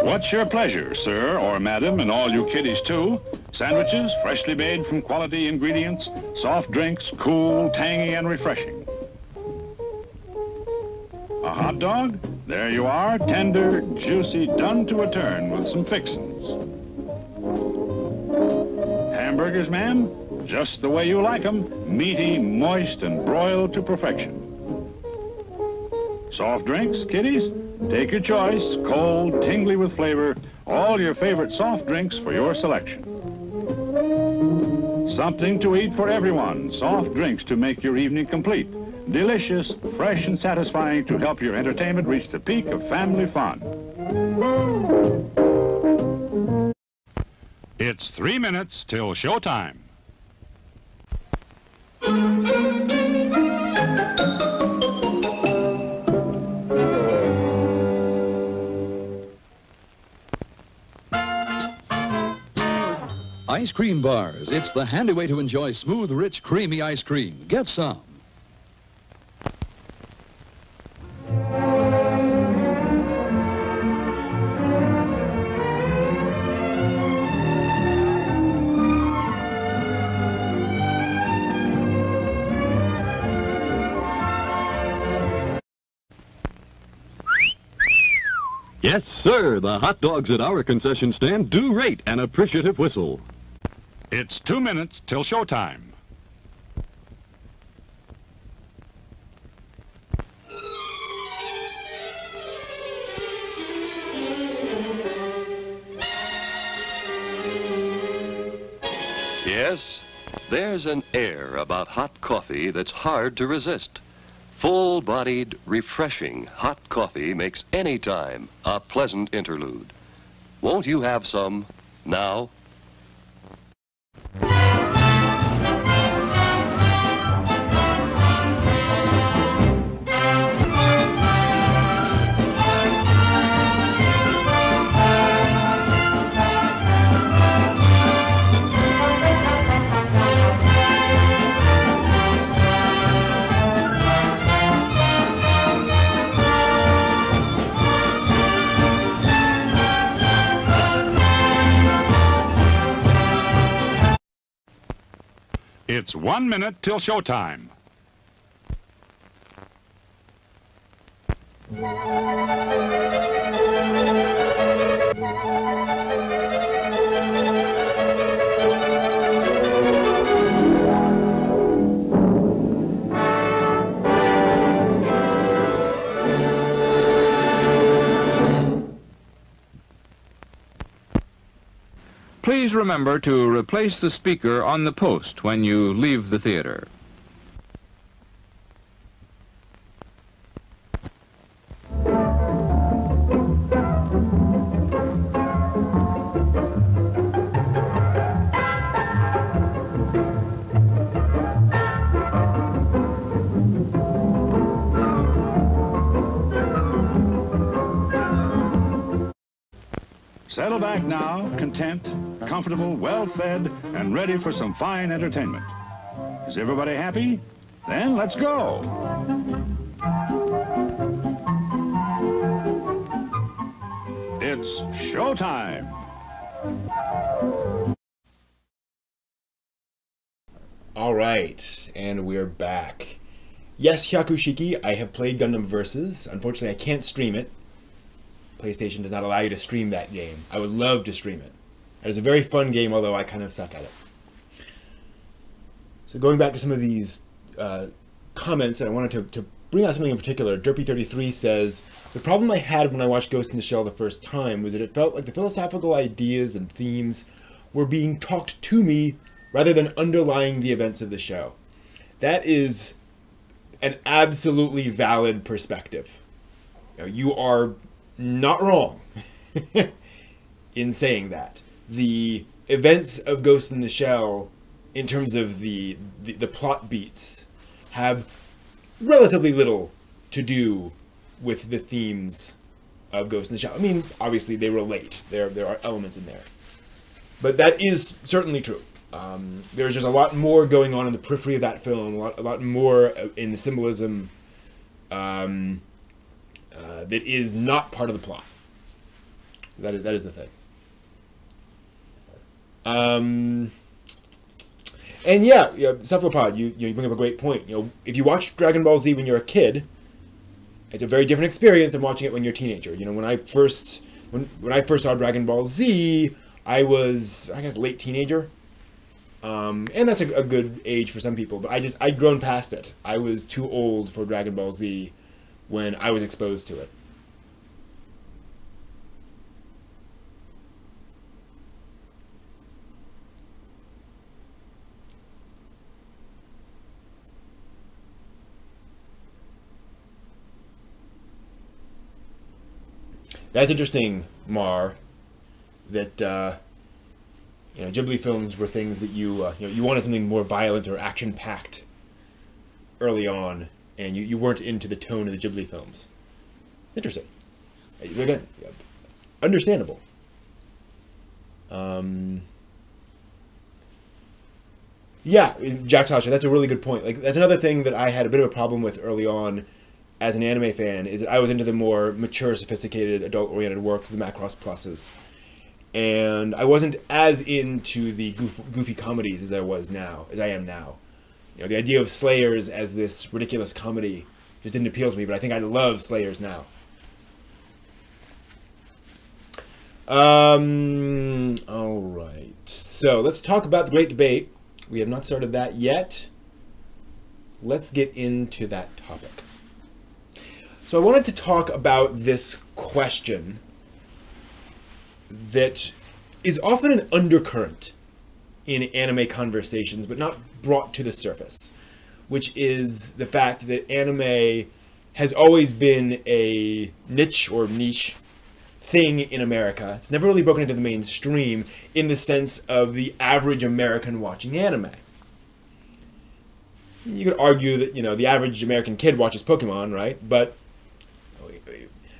What's your pleasure, sir or madam, and all you kiddies too? Sandwiches, freshly made from quality ingredients, soft drinks, cool, tangy, and refreshing. A hot dog? There you are, tender, juicy, done to a turn with some fixings. Hamburgers, ma'am, just the way you like 'em, meaty, moist, and broiled to perfection. Soft drinks, kiddies? Take your choice, cold, tingly with flavor, all your favorite soft drinks for your selection. Something to eat for everyone, soft drinks to make your evening complete. Delicious, fresh, and satisfying to help your entertainment reach the peak of family fun. It's 3 minutes till showtime. Ice cream bars. It's the handy way to enjoy smooth, rich, creamy ice cream. Get some. Yes, sir, the hot dogs at our concession stand do rate an appreciative whistle. It's 2 minutes till showtime. Yes, there's an air about hot coffee that's hard to resist. Full-bodied, refreshing hot coffee makes any time a pleasant interlude. Won't you have some now? It's 1 minute till showtime. Please remember to replace the speaker on the post when you leave the theater. Settle back now, content, comfortable, well-fed, and ready for some fine entertainment. Is everybody happy? Then let's go. It's showtime. All right, and we're back. Yes, Hyakushiki, I have played Gundam Versus. Unfortunately, I can't stream it. PlayStation does not allow you to stream that game. I would love to stream it. It is a very fun game, although I kind of suck at it. So going back to some of these comments, and I wanted to bring out something in particular. Derpy33 says, the problem I had when I watched Ghost in the Shell the first time was that it felt like the philosophical ideas and themes were being talked to me rather than underlying the events of the show. That is an absolutely valid perspective. You are not wrong in saying that. The events of Ghost in the Shell, in terms of the plot beats, have relatively little to do with the themes of Ghost in the Shell. I mean, obviously they relate. There are elements in there. But that is certainly true. There's just a lot more going on in the periphery of that film, a lot more in the symbolism that is not part of the plot. That is the thing. And Cephalopod, you bring up a great point. If you watch Dragon Ball Z when you're a kid, it's a very different experience than watching it when you're a teenager. You know, when I first saw Dragon Ball Z, I was, I guess, late teenager. And that's a good age for some people, but I'd grown past it. I was too old for Dragon Ball Z when I was exposed to it. That's interesting, Mar, that, you know, Ghibli films were things that you wanted something more violent or action-packed early on, and you weren't into the tone of the Ghibli films. Interesting. Again, understandable. Yeah, Jack Sasha, that's a really good point. Like, that's another thing that I had a bit of a problem with early on as an anime fan, is that I was into the more mature, sophisticated, adult-oriented works, the Macross Pluses. And I wasn't as into the goofy comedies as I am now. You know, the idea of Slayers as this ridiculous comedy just didn't appeal to me, but I think I love Slayers now. Alright. So, let's talk about the Great Debate. We have not started that yet. Let's get into that topic. So I wanted to talk about this question that is often an undercurrent in anime conversations, but not brought to the surface, which is the fact that anime has always been a niche thing in America. It's never really broken into the mainstream in the sense of the average American watching anime. You could argue that, you know, the average American kid watches Pokemon, right? But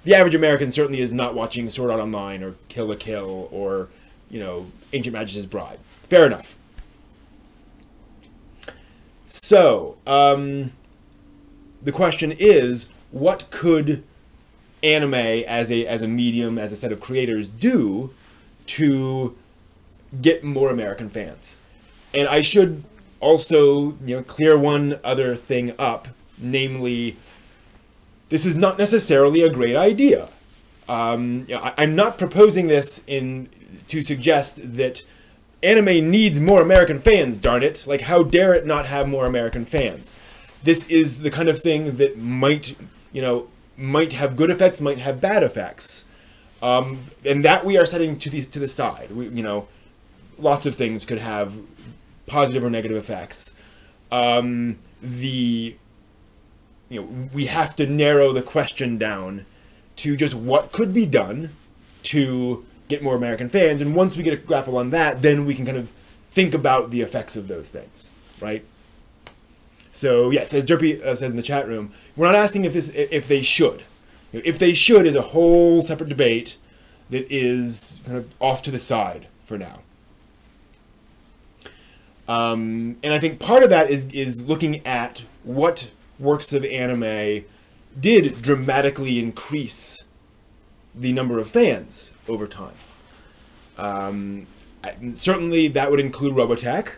the average American certainly is not watching Sword Art Online or Kill la Kill or, you know, Ancient Magus' Bride. Fair enough. So, the question is, what could anime as a medium, as a set of creators do to get more American fans? And I should also, you know, clear one other thing up, namely, this is not necessarily a great idea. I'm not proposing this to suggest that anime needs more American fans, darn it. Like, how dare it not have more American fans? This is the kind of thing that might have good effects, might have bad effects. And that we are setting to the side. Lots of things could have positive or negative effects. We have to narrow the question down to just what could be done to get more American fans, and once we get a grapple on that, then we can kind of think about the effects of those things, right? So yes, as Derpy says in the chat room, we're not asking if they should. If they should is a whole separate debate that is kind of off to the side for now. And I think part of that is looking at what works of anime did dramatically increase the number of fans over time. Certainly that would include Robotech,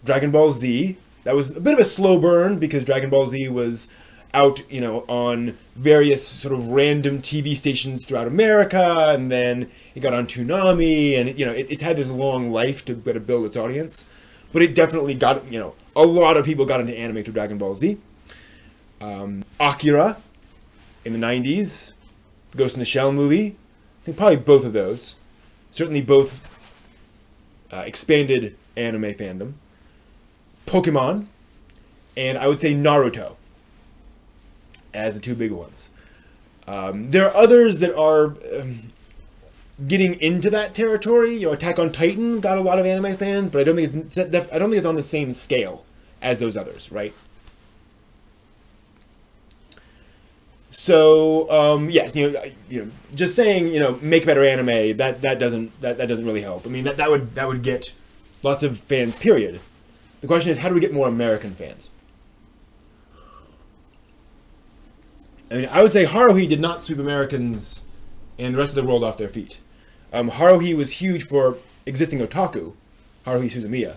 Dragon Ball Z. That was a bit of a slow burn because Dragon Ball Z was out, on various sort of random TV stations throughout America, and then it got on Toonami, and it's had this long life to build its audience. But it definitely got, a lot of people got into anime through Dragon Ball Z. Akira in the 90s, Ghost in the Shell movie. I think probably both of those. Certainly both expanded anime fandom. Pokemon, and I would say Naruto as the two big ones. There are others that are getting into that territory. Attack on Titan got a lot of anime fans, but I don't think it's on the same scale as those others, right? So just saying make better anime that doesn't really help. I mean that would get lots of fans. Period. The question is, how do we get more American fans? I mean, I would say Haruhi did not sweep Americans and the rest of the world off their feet. Haruhi was huge for existing otaku, Haruhi Suzumiya.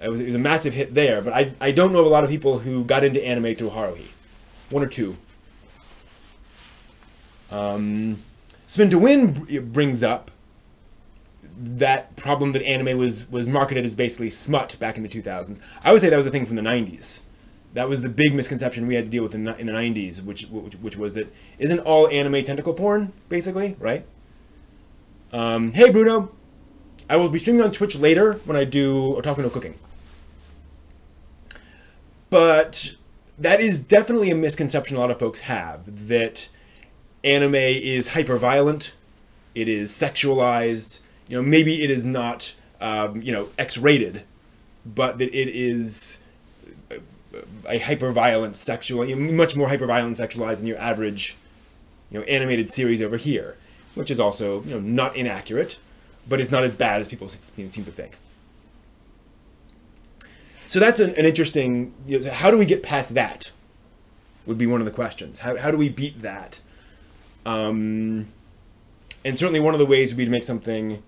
It was a massive hit there, but I don't know of a lot of people who got into anime through Haruhi. One or two, Spin to Win brings up that problem that anime was marketed as basically smut back in the 2000s. I would say that was a thing from the 90s. That was the big misconception we had to deal with in the 90s, which was that isn't all anime tentacle porn, basically, right? Hey, Bruno. I will be streaming on Twitch later when I do Otaku no Cooking. But that is definitely a misconception a lot of folks have, that anime is hyper-violent, it is sexualized, maybe it is not, X-rated, but that it is a hyper-violent sexual, much more hyper-violent sexualized than your average, animated series over here, which is also, not inaccurate, but it's not as bad as people seem to think. So that's an interesting, how do we get past that, would be one of the questions. How do we beat that? And certainly one of the ways would be to make something,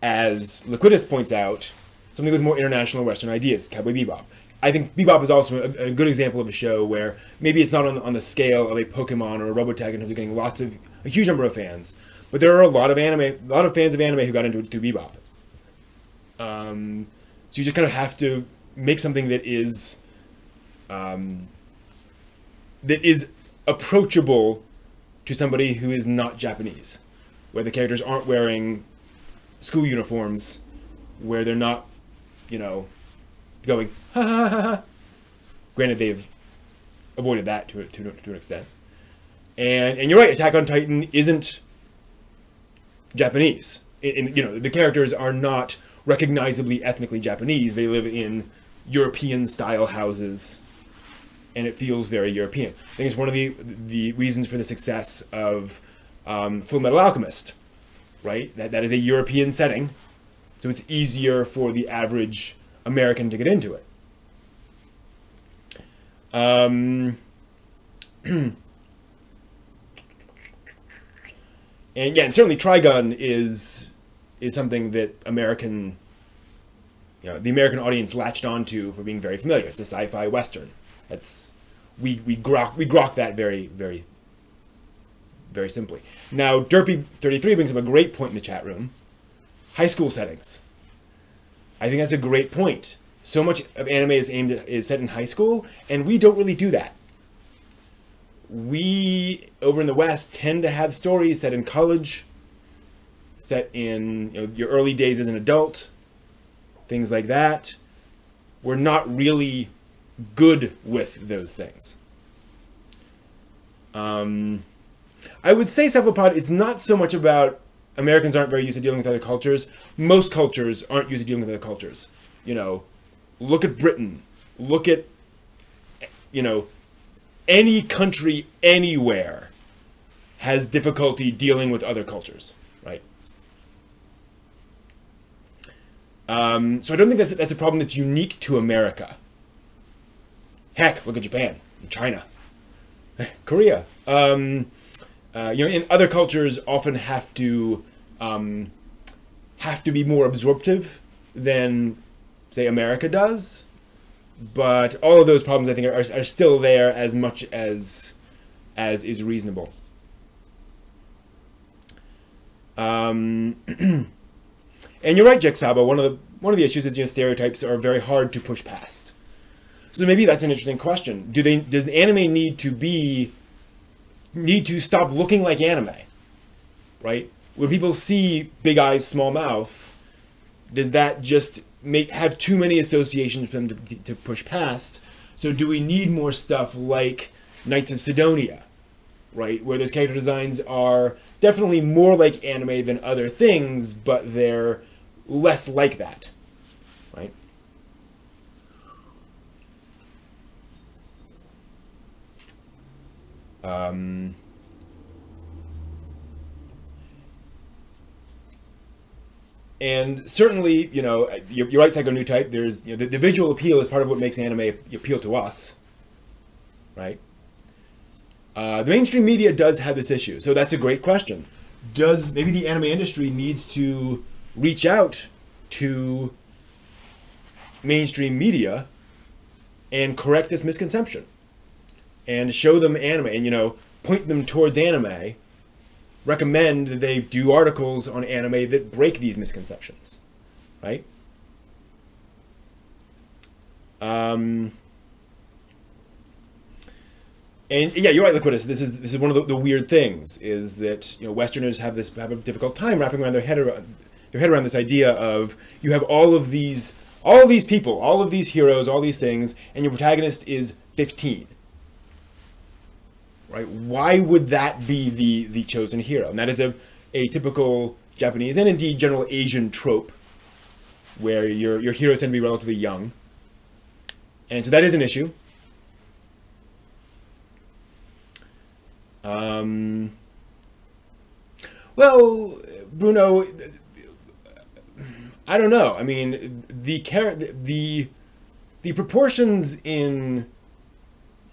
as Liquidus points out, something with more international Western ideas, Cowboy Bebop. I think Bebop is also a good example of a show where maybe it's not on the scale of a Pokemon or a Robotech in terms of getting a huge number of fans, but there are a lot of fans of anime who got into Bebop. So you just kind of have to make something that is approachable to somebody who is not Japanese, where the characters aren't wearing school uniforms, where they're not, going ha ha ha ha. Granted, they've avoided that to an extent. And you're right, Attack on Titan isn't Japanese. The characters are not recognizably ethnically Japanese. They live in European-style houses, and it feels very European. I think it's one of the reasons for the success of Full Metal Alchemist, right? That is a European setting, so it's easier for the average American to get into it. And yeah, and certainly Trigun is something that the American audience latched onto for being very familiar. It's a sci-fi western. We grok that very, very, very simply. Now, Derpy33 brings up a great point in the chat room. High school settings. I think that's a great point. So much of anime is set in high school, and we don't really do that. We, over in the West, tend to have stories set in college, set in your early days as an adult, things like that. We're not really good with those things. I would say, Cephalopod, it's not so much about Americans aren't very used to dealing with other cultures. Most cultures aren't used to dealing with other cultures. Look at Britain. Look at, any country anywhere has difficulty dealing with other cultures, right? So I don't think that's a problem that's unique to America. Heck, look at Japan, China, Korea. In other cultures often have to be more absorptive than, say, America does. But all of those problems, I think, are still there as much as is reasonable. And you're right, Jack Saba. One of the issues is stereotypes are very hard to push past. So maybe that's an interesting question. Does anime need to stop looking like anime? Right? When people see big eyes, small mouth, does that just have too many associations for them to push past? So do we need more stuff like Knights of Sidonia, right? Where those character designs are definitely more like anime than other things, but they're less like that, right? And certainly, you're right, Psycho New Type. There's the visual appeal is part of what makes anime appeal to us, right? The mainstream media does have this issue, so that's a great question. Maybe the anime industry needs to reach out to mainstream media and correct this misconception, and show them anime, and point them towards anime recommend that they do articles on anime that break these misconceptions, right? And yeah, you're right, Liquidus. This is one of the weird things, is that, you know, Westerners have a difficult time wrapping around their head around this idea of, you have all of these people, all of these heroes, all these things, and your protagonist is 15. Right? Why would that be the chosen hero? And that is a typical Japanese and indeed general Asian trope, where your heroes tend to be relatively young. And so that is an issue. Well, Bruno, I don't know. I mean, the proportions in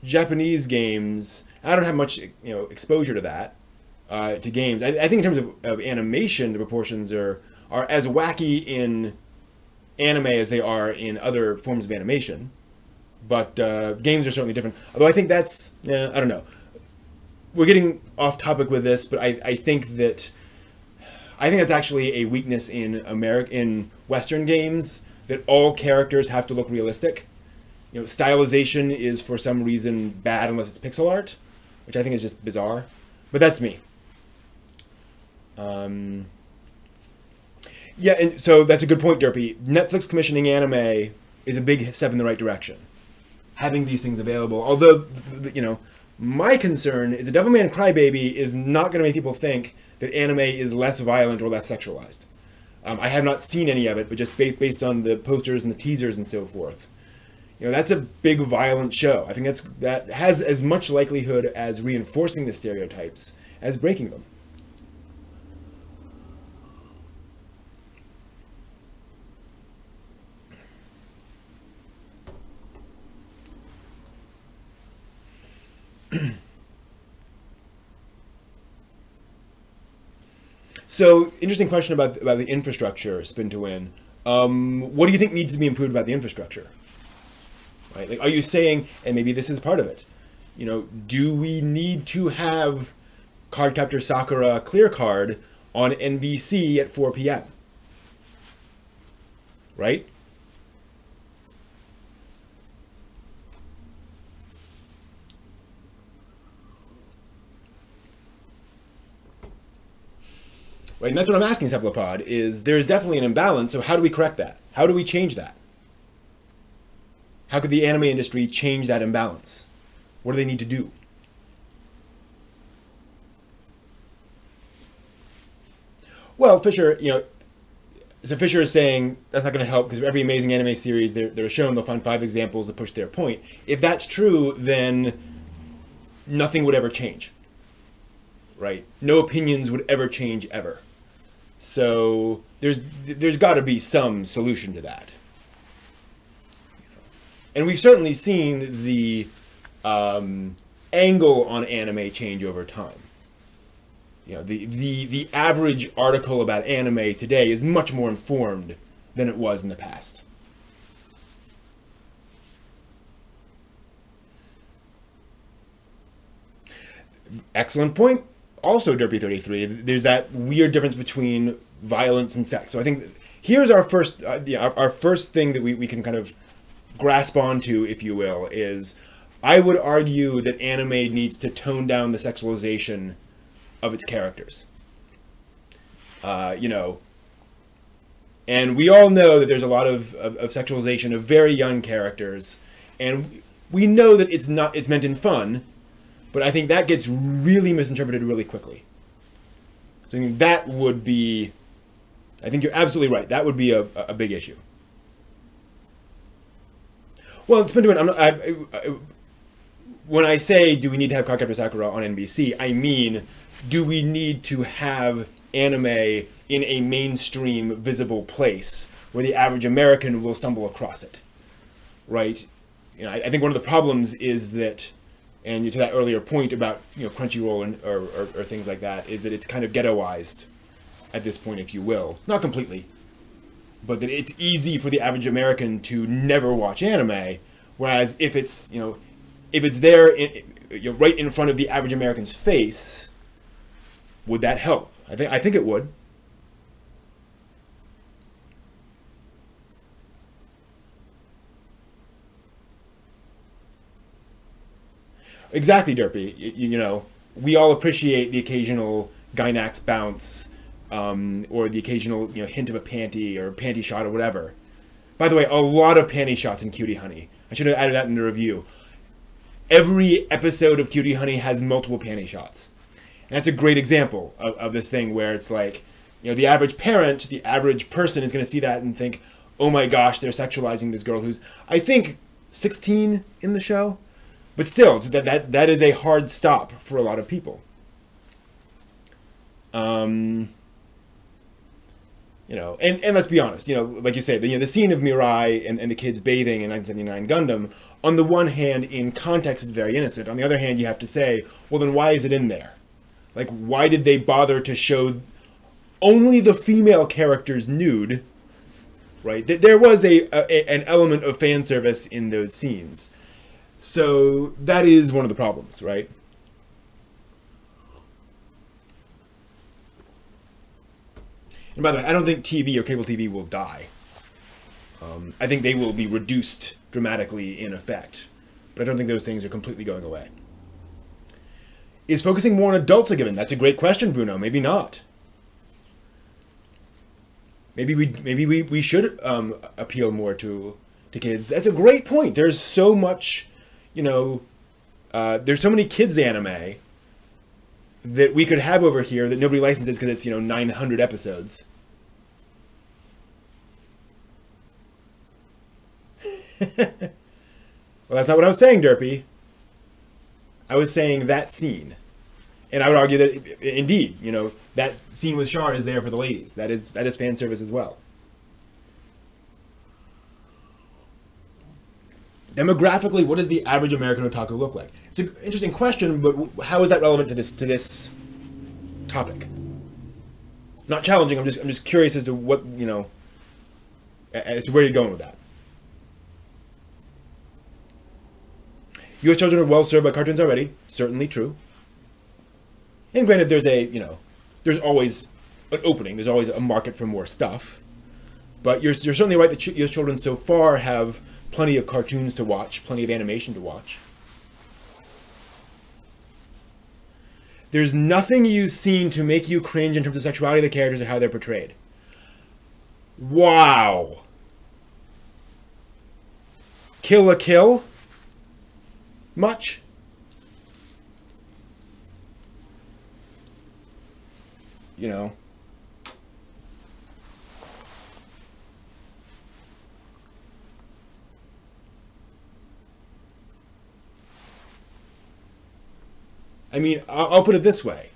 Japanese games, I don't have much, you know, exposure to that, to games. I think in terms of animation, the proportions are as wacky in anime as they are in other forms of animation. But games are certainly different. Although I think that's, I don't know. We're getting off topic with this, but I think that's actually a weakness in Western games, that all characters have to look realistic. You know, stylization is for some reason bad unless it's pixel art, which I think is just bizarre. But that's me. Yeah, and so that's a good point, Derpy. Netflix commissioning anime is a big step in the right direction. Having these things available, although, you know, my concern is that Devilman Crybaby is not going to make people think that anime is less violent or less sexualized. I have not seen any of it, but just based on the posters and the teasers and so forth. You know, that's a big violent show. I think that has as much likelihood as reinforcing the stereotypes as breaking them. So, interesting question about the infrastructure, Spin to Win. What do you think needs to be improved about the infrastructure? Right? Like, are you saying, and maybe this is part of it, you know, do we need to have Cardcaptor Sakura Clear Card on NBC at 4 p.m.? Right? Right, and that's what I'm asking, Cephalopod, is there's definitely an imbalance, so how do we correct that? How do we change that? How could the anime industry change that imbalance? What do they need to do? Well, Fisher, you know, so Fisher is saying that's not going to help because every amazing anime series they're shown, they'll find 5 examples that push their point. If that's true, then nothing would ever change. Right? No opinions would ever change ever. So there's got to be some solution to that. And we've certainly seen the angle on anime change over time. You know, the average article about anime today is much more informed than it was in the past. Excellent point. Also, Derpy33, there's that weird difference between violence and sex. So I think here's our first, our first thing that we can kind of grasp onto, if you will, is I would argue that anime needs to tone down the sexualization of its characters. You know, and we all know that there's a lot of sexualization of very young characters, and we know that it's meant in fun. But I think that gets really misinterpreted really quickly. So I think that would be, I think you're absolutely right. That would be a big issue. Well, it's been doing, when I say, do we need to have Cardcaptor Sakura on NBC, I mean, do we need to have anime in a mainstream, visible place where the average American will stumble across it, right? You know, I think one of the problems is that, and to that earlier point about, you know, Crunchyroll and or things like that, is that it's kind of ghettoized at this point, if you will. Not completely, but that it's easy for the average American to never watch anime, whereas if it's, you know, if it's there, right in front of the average American's face, Would that help? I think it would. Exactly, Derpy. You know, we all appreciate the occasional Gynax bounce, or the occasional hint of a panty or panty shot or whatever. By the way, a lot of panty shots in Cutie Honey. I should have added that in the review. Every episode of Cutie Honey has multiple panty shots. And that's a great example of this thing where it's like, the average parent, the average person is going to see that and think, oh my gosh, they're sexualizing this girl who's, I think, 16 in the show. But still, that is a hard stop for a lot of people. And let's be honest, like you say, the scene of Mirai and the kids bathing in 1979 Gundam, on the one hand, in context, is very innocent. On the other hand, you have to say, well, then why is it in there? Like, why did they bother to show only the female characters nude? Right? There was an element of fan service in those scenes. So that is one of the problems, right? And by the way, I don't think TV or cable TV will die. I think they will be reduced dramatically in effect. But I don't think those things are completely going away. Is focusing more on adults a given? That's a great question, Bruno. Maybe not. Maybe we should appeal more to kids. That's a great point. There's so much, there's so many kids anime that we could have over here that nobody licenses because it's 900 episodes. Well, that's not what I was saying, Derpy. I was saying that scene. And I would argue that, indeed, that scene with Char is there for the ladies. That is fan service as well. Demographically, what does the average American otaku look like? It's an interesting question, but how is that relevant to this topic? Not challenging. I'm just curious as to what as to where you're going with that. U.S. children are well served by cartoons already. Certainly true. And granted, there's always an opening. There's always a market for more stuff. But you're certainly right that U.S. children so far have plenty of cartoons to watch, plenty of animation to watch. There's nothing you've seen to make you cringe in terms of sexuality of the characters or how they're portrayed. Wow. Kill la Kill? Much? I mean, I'll put it this way.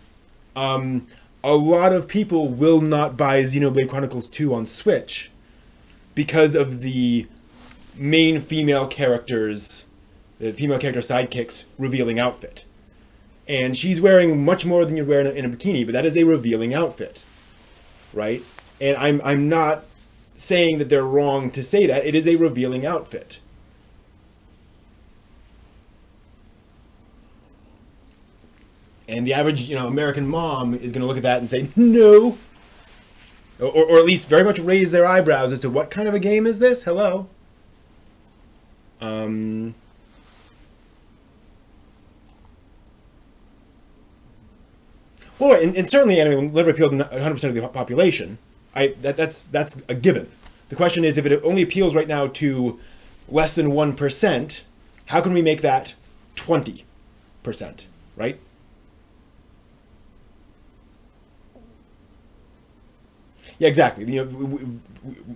A lot of people will not buy Xenoblade Chronicles 2 on Switch because of the main female character's, the female character sidekick's revealing outfit. And she's wearing much more than you'd wear in a bikini, but that is a revealing outfit, right? And I'm not saying that they're wrong to say that. It is a revealing outfit. And the average, American mom is going to look at that and say, no. Or at least very much raise their eyebrows as to what kind of a game is this? Hello? Well, and certainly anime will never appeal to 100% of the population. That's a given. The question is, if it only appeals right now to less than 1%, how can we make that 20%, right? Yeah, exactly.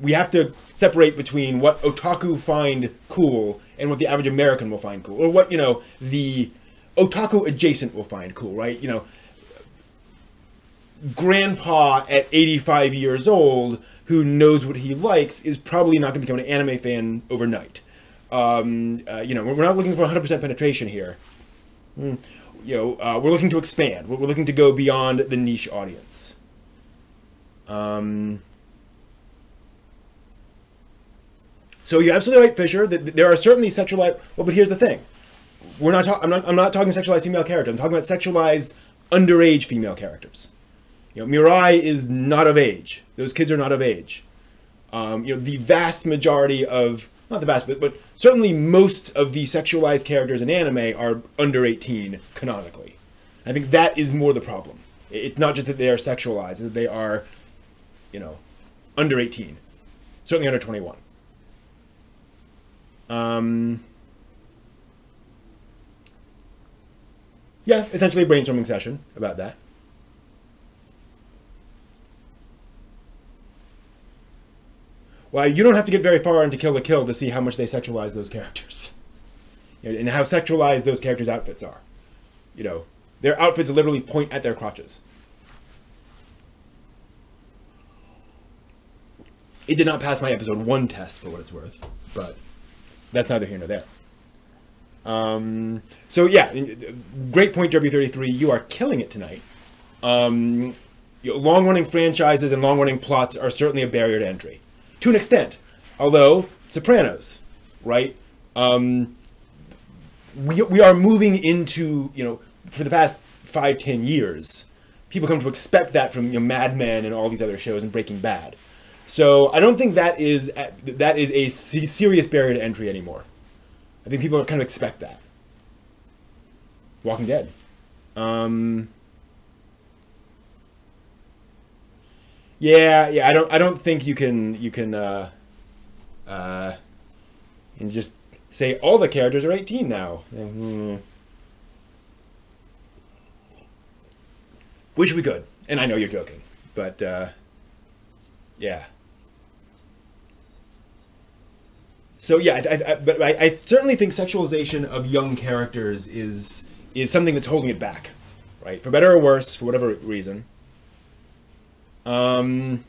We have to separate between what otaku find cool and what the average American will find cool, or what the otaku adjacent will find cool, right? Grandpa at 85 years old who knows what he likes is probably not going to become an anime fan overnight. We're not looking for 100% penetration here. We're looking to expand. We're looking to go beyond the niche audience. So you're absolutely right, Fisher, that there are certainly sexualized. Well, but here's the thing: I'm not talking sexualized female characters. I'm talking about sexualized underage female characters. Mirai is not of age. Those kids are not of age. The vast majority of, not the vast, but certainly most of the sexualized characters in anime are under 18 canonically. I think that is more the problem. It's not just that they are sexualized, it's that they are, under 18. Certainly under 21. Yeah, essentially a brainstorming session about that. Well, you don't have to get very far into Kill la Kill to see how much they sexualize those characters. And how sexualized those characters' outfits are. Their outfits literally point at their crotches. It did not pass my episode 1 test for what it's worth, but that's neither here nor there. So yeah, great point, W33. You are killing it tonight. Long-running franchises and long-running plots are certainly a barrier to entry. To an extent. Although, Sopranos, right? We are moving into, for the past 5-10 years, people come to expect that from Mad Men and all these other shows and Breaking Bad. So I don't think that is a serious barrier to entry anymore. I think people kind of expect that. Walking Dead. Yeah. I don't think you can just say all the characters are 18 now. Wish we could, and I know you're joking, but yeah. So yeah, but I certainly think sexualization of young characters is something that's holding it back, right? For better or worse, for whatever reason. I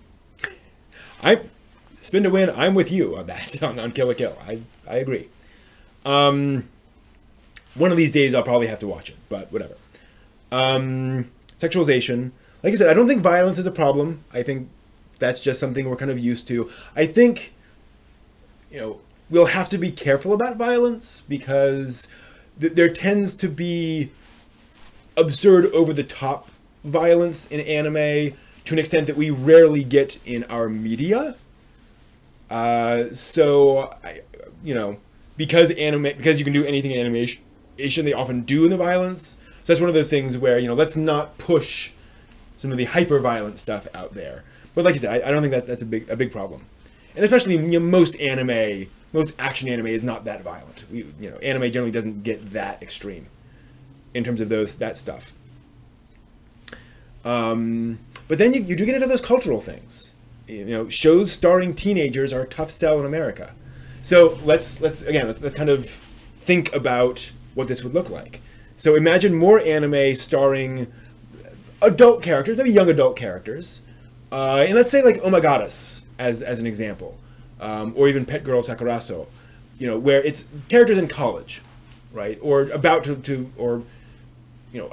spin to win. I'm with you on that on Kill la Kill. I agree. One of these days I'll probably have to watch it, but whatever. Sexualization, like I said, I don't think violence is a problem. I think that's just something we're kind of used to. I think, we'll have to be careful about violence because there tends to be absurd, over-the-top violence in anime to an extent that we rarely get in our media. So, because you can do anything in animation, they often do in the violence. So that's one of those things where, let's not push some of the hyper-violent stuff out there. But like you said, I don't think that's a big problem. And especially, most action anime is not that violent. Anime generally doesn't get that extreme in terms of that stuff. But then you do get into those cultural things. Shows starring teenagers are a tough sell in America. So let's kind of think about what this would look like. So imagine more anime starring adult characters, maybe young adult characters, and let's say like Omagadas as an example, or even Pet Girl Sakuraso, where it's characters in college, right, or about to or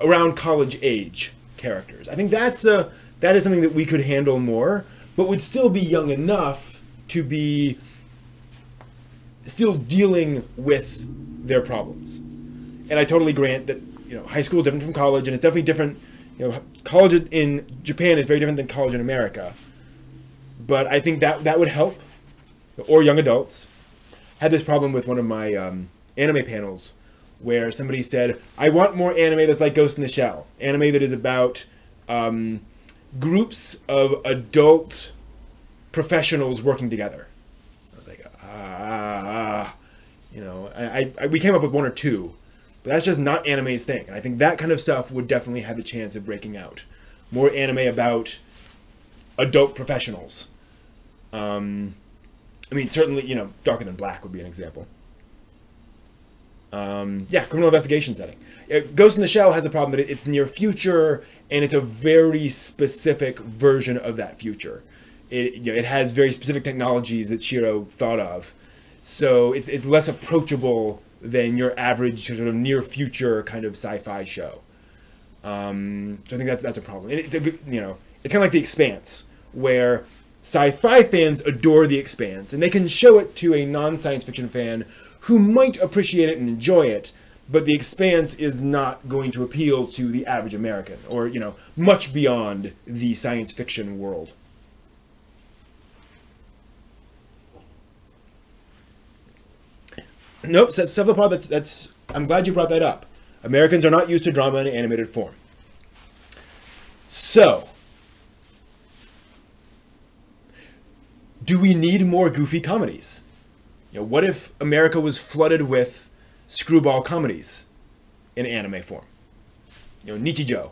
around college age characters. I think that is something that we could handle more, but would still be young enough to be still dealing with their problems. And I totally grant that high school is different from college, and it's definitely different. College in Japan is very different than college in America. But I think that would help. Or young adults. Had this problem with one of my anime panels where somebody said, I want more anime that's like Ghost in the Shell. Anime that is about groups of adult professionals working together. I was like, we came up with one or two. But that's just not anime's thing. And I think that kind of stuff would definitely have a chance of breaking out. More anime about adult professionals. Certainly, Darker Than Black would be an example. Criminal investigation setting. Ghost in the Shell has the problem that it's near future, and it's a very specific version of that future. It has very specific technologies that Shiro thought of. So it's less approachable than your average sort of near future kind of sci-fi show. So I think that's a problem. And it's it's kind of like The Expanse, where sci-fi fans adore The Expanse, and they can show it to a non-science fiction fan who might appreciate it and enjoy it, but The Expanse is not going to appeal to the average American, or, you know, much beyond the science fiction world. Nope, cephalopod, that's I'm glad you brought that up. Americans are not used to drama in animated form. So, do we need more goofy comedies? You know, what if America was flooded with screwball comedies in anime form? You know, Nichijou,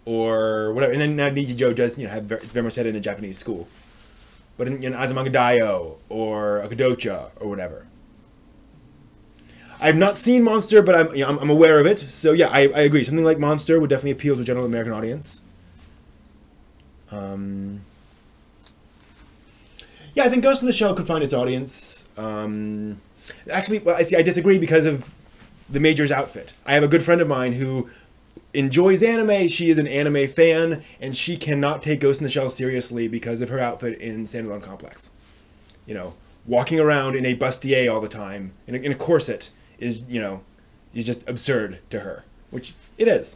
or whatever. And then now Nichijou does, you know, it's very much set in a Japanese school. But in, you know, Azumanga Daioh or Akadocha or whatever. I've not seen Monster, but I'm aware of it. So yeah, I agree. Something like Monster would definitely appeal to a general American audience. Yeah, I think Ghost in the Shell could find its audience. Actually, well, I disagree because of the Major's outfit. I have a good friend of mine who enjoys anime. She is an anime fan, and she cannot take Ghost in the Shell seriously because of her outfit in Standalone Complex. You know, walking around in a bustier all the time, in a corset, is, you know, is just absurd to her, which it is.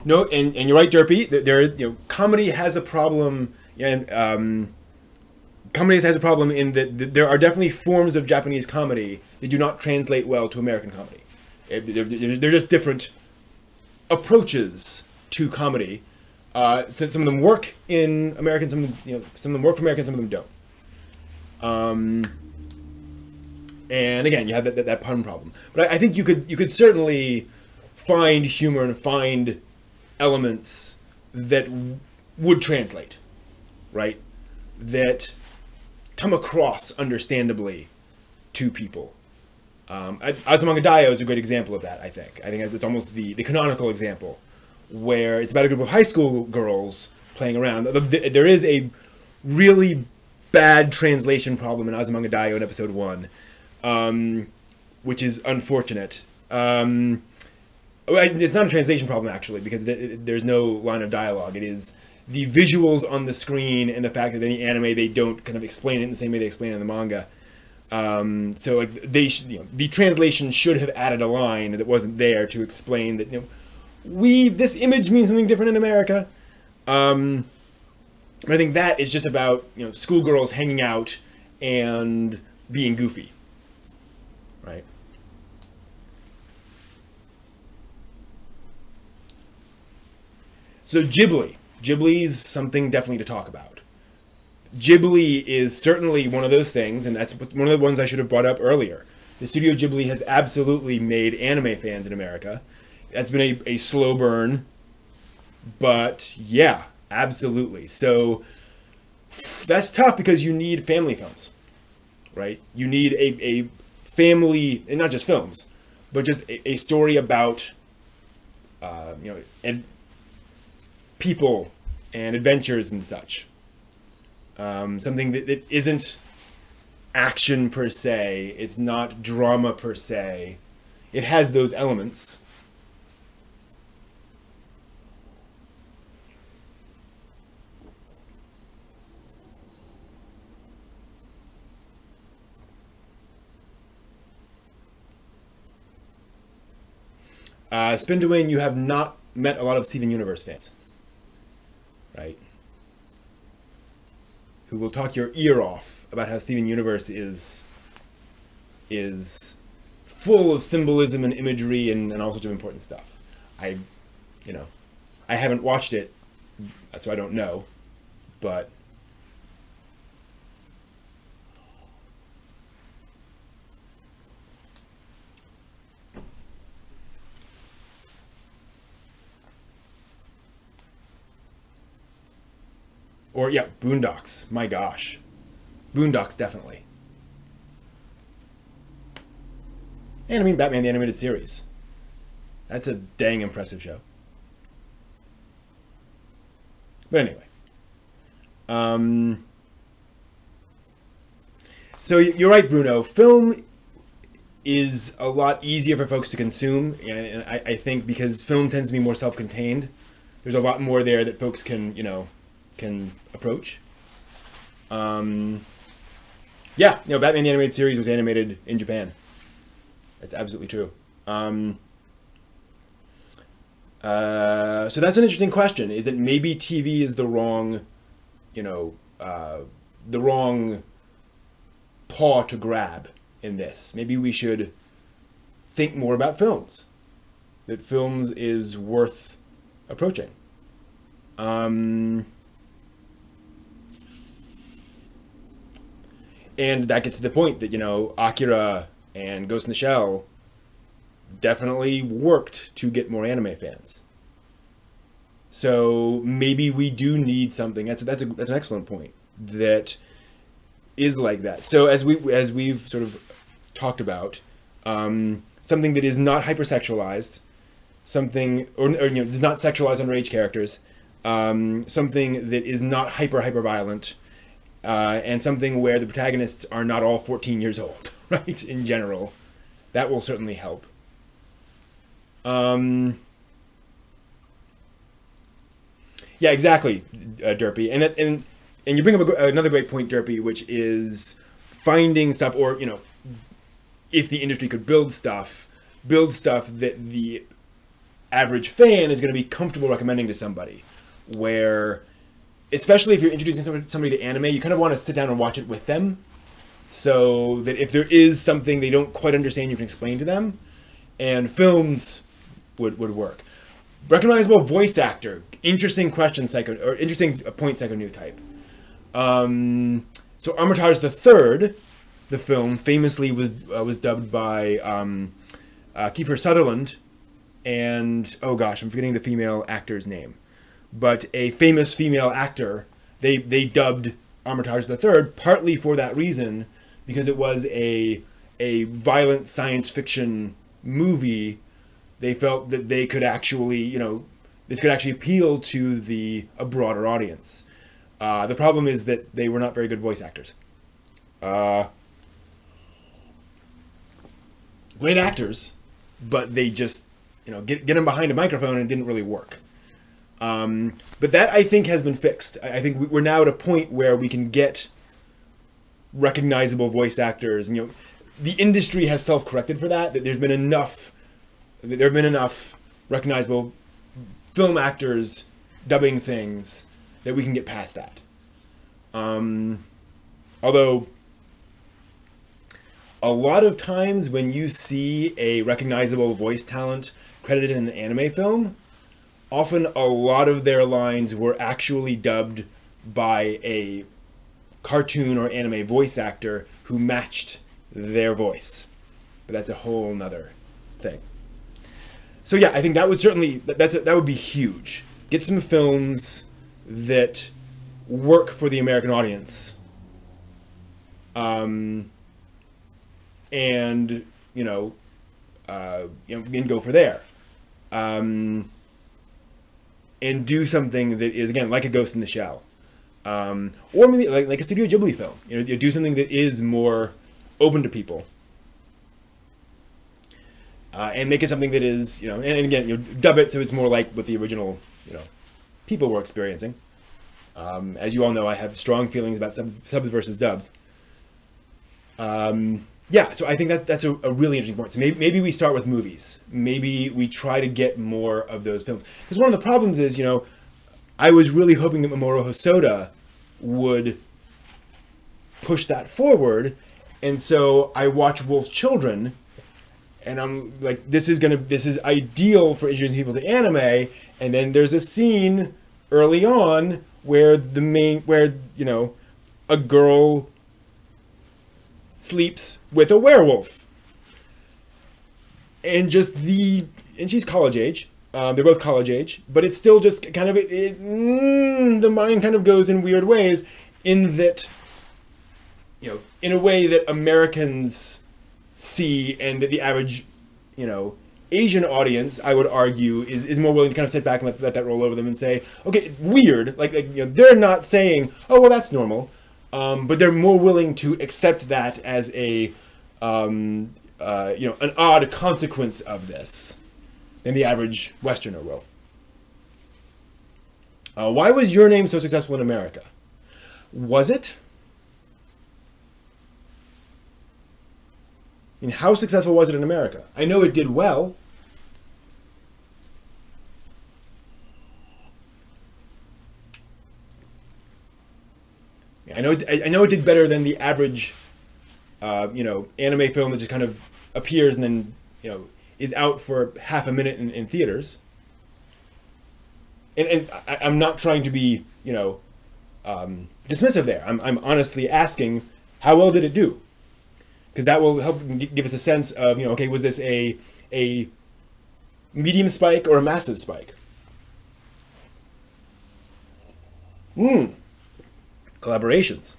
No, and you're right, Derpy. There, you know, comedy has a problem, and comedy has a problem in that there are definitely forms of Japanese comedy that do not translate well to American comedy. They're just different approaches to comedy. So some of them work in American, some of them work for Americans, some of them don't. And again, you have that pun problem. But I think you could certainly find humor and find elements that would translate, right? That come across understandably to people. Azumanga Daioh is a great example of that, I think. I think it's almost the canonical example, where it's about a group of high school girls playing around. There is a really bad translation problem in Azumanga Daioh in episode 1, which is unfortunate. It's not a translation problem, actually, because there's no line of dialogue. It is the visuals on the screen and the fact that in the anime they don't kind of explain it in the same way they explain it in the manga. So like the translation should have added a line that wasn't there to explain that, you know, this image means something different in America. I think that is just about, you know, schoolgirls hanging out and being goofy, right? So Ghibli's something definitely to talk about. Ghibli is certainly one of those things, and that's one of the ones I should have brought up earlier. The Studio Ghibli has absolutely made anime fans in America. That's been a slow burn, but yeah, absolutely. So that's tough because you need family films, right? You need a family, and not just films, but just a story about, you know, and people and adventures and such. Something that isn't action per se, it's not drama per se. It has those elements. Spin to Win, you have not met a lot of Steven Universe fans, right? Who will talk your ear off about how Steven Universe is full of symbolism and imagery and all sorts of important stuff. I haven't watched it, so I don't know, but or yeah, Boondocks. My gosh. Boondocks, definitely. And I mean Batman the Animated Series. That's a dang impressive show. But anyway. So you're right, Bruno. Film is a lot easier for folks to consume. And I think because film tends to be more self-contained, there's a lot more there that folks can, you know, can approach. Yeah, Batman the Animated Series was animated in Japan. That's absolutely true. So that's an interesting question. Is that maybe TV is the wrong, the wrong paw to grab in this? Maybe we should think more about films. That films is worth approaching. And that gets to the point that, Akira and Ghost in the Shell definitely worked to get more anime fans. So maybe we do need something. That's an excellent point. That is like that. So as we've sort of talked about, something that is not hypersexualized, something or does not sexualize underage characters, something that is not hyper violent, and something where the protagonists are not all 14 years old, right? In general, that will certainly help. Yeah, exactly, Derpy, and you bring up another great point, Derpy, which is finding stuff, or if the industry could build stuff that the average fan is going to be comfortable recommending to somebody. Where, especially if you're introducing somebody to anime, you kind of want to sit down and watch it with them, so that if there is something they don't quite understand, you can explain to them. And films would work. Recognizable voice actor. Interesting question, interesting point, Psycho New type. So Armitage the Third, the film, famously was dubbed by Kiefer Sutherland, and oh gosh, I'm forgetting the female actor's name, but a famous female actor. They dubbed Armitage the Third partly for that reason, because it was a violent science fiction movie. They felt that they could actually, this could actually appeal to a broader audience. The problem is that they were not very good voice actors. Great actors, but they just, get them behind a microphone and it didn't really work. But that, I think, has been fixed. I think we're now at a point where we can get recognizable voice actors. And, the industry has self-corrected for that. That there have been enough recognizable film actors dubbing things that we can get past that. Although a lot of times when you see a recognizable voice talent credited in an anime film, often a lot of their lines were actually dubbed by a cartoon or anime voice actor who matched their voice. But that's a whole nother thing. So yeah, I think that would certainly, that would be huge. Get some films that work for the American audience. And, and go for there. And do something that is, again, like a Ghost in the Shell. Or maybe like a Studio Ghibli film. You do something that is more open to people. And make it something that is, and again, dub it so it's more like what the original, people were experiencing. As you all know, I have strong feelings about subs versus dubs. Yeah, so I think that's a really interesting point. So maybe we start with movies. Maybe we try to get more of those films. Because one of the problems is, I was really hoping that Mamoru Hosoda would push that forward. And so I watch Wolf's Children, and I'm like, this is ideal for introducing people to anime. And then there's a scene early on where a girl sleeps with a werewolf, and she's college age. They're both college age, but it's still just kind of the mind kind of goes in weird ways, in that in a way that Americans see, and that the average Asian audience, I would argue, is more willing to kind of sit back and let that roll over them and say, okay, weird, like they're not saying, oh well, that's normal. But they're more willing to accept that as an odd consequence of this than the average Westerner will. Why was Your Name so successful in America? Was it? I mean, how successful was it in America? I know it did well. I know it did better than the average, you know, anime film that just kind of appears and then, you know, is out for half a minute in theaters. And I'm not trying to be, you know, dismissive there. I'm honestly asking, how well did it do? Because that will help give us a sense of, you know, okay, was this a medium spike or a massive spike? Collaborations.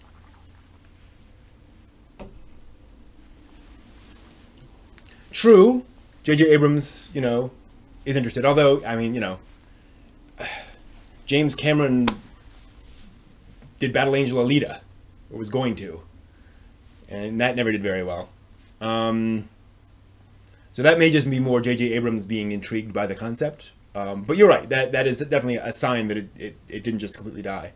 True, J.J. Abrams, you know, is interested. Although, I mean, you know, James Cameron did Battle Angel Alita, or was going to, and that never did very well. So that may just be more J.J. Abrams being intrigued by the concept. But you're right, that is definitely a sign that it didn't just completely die.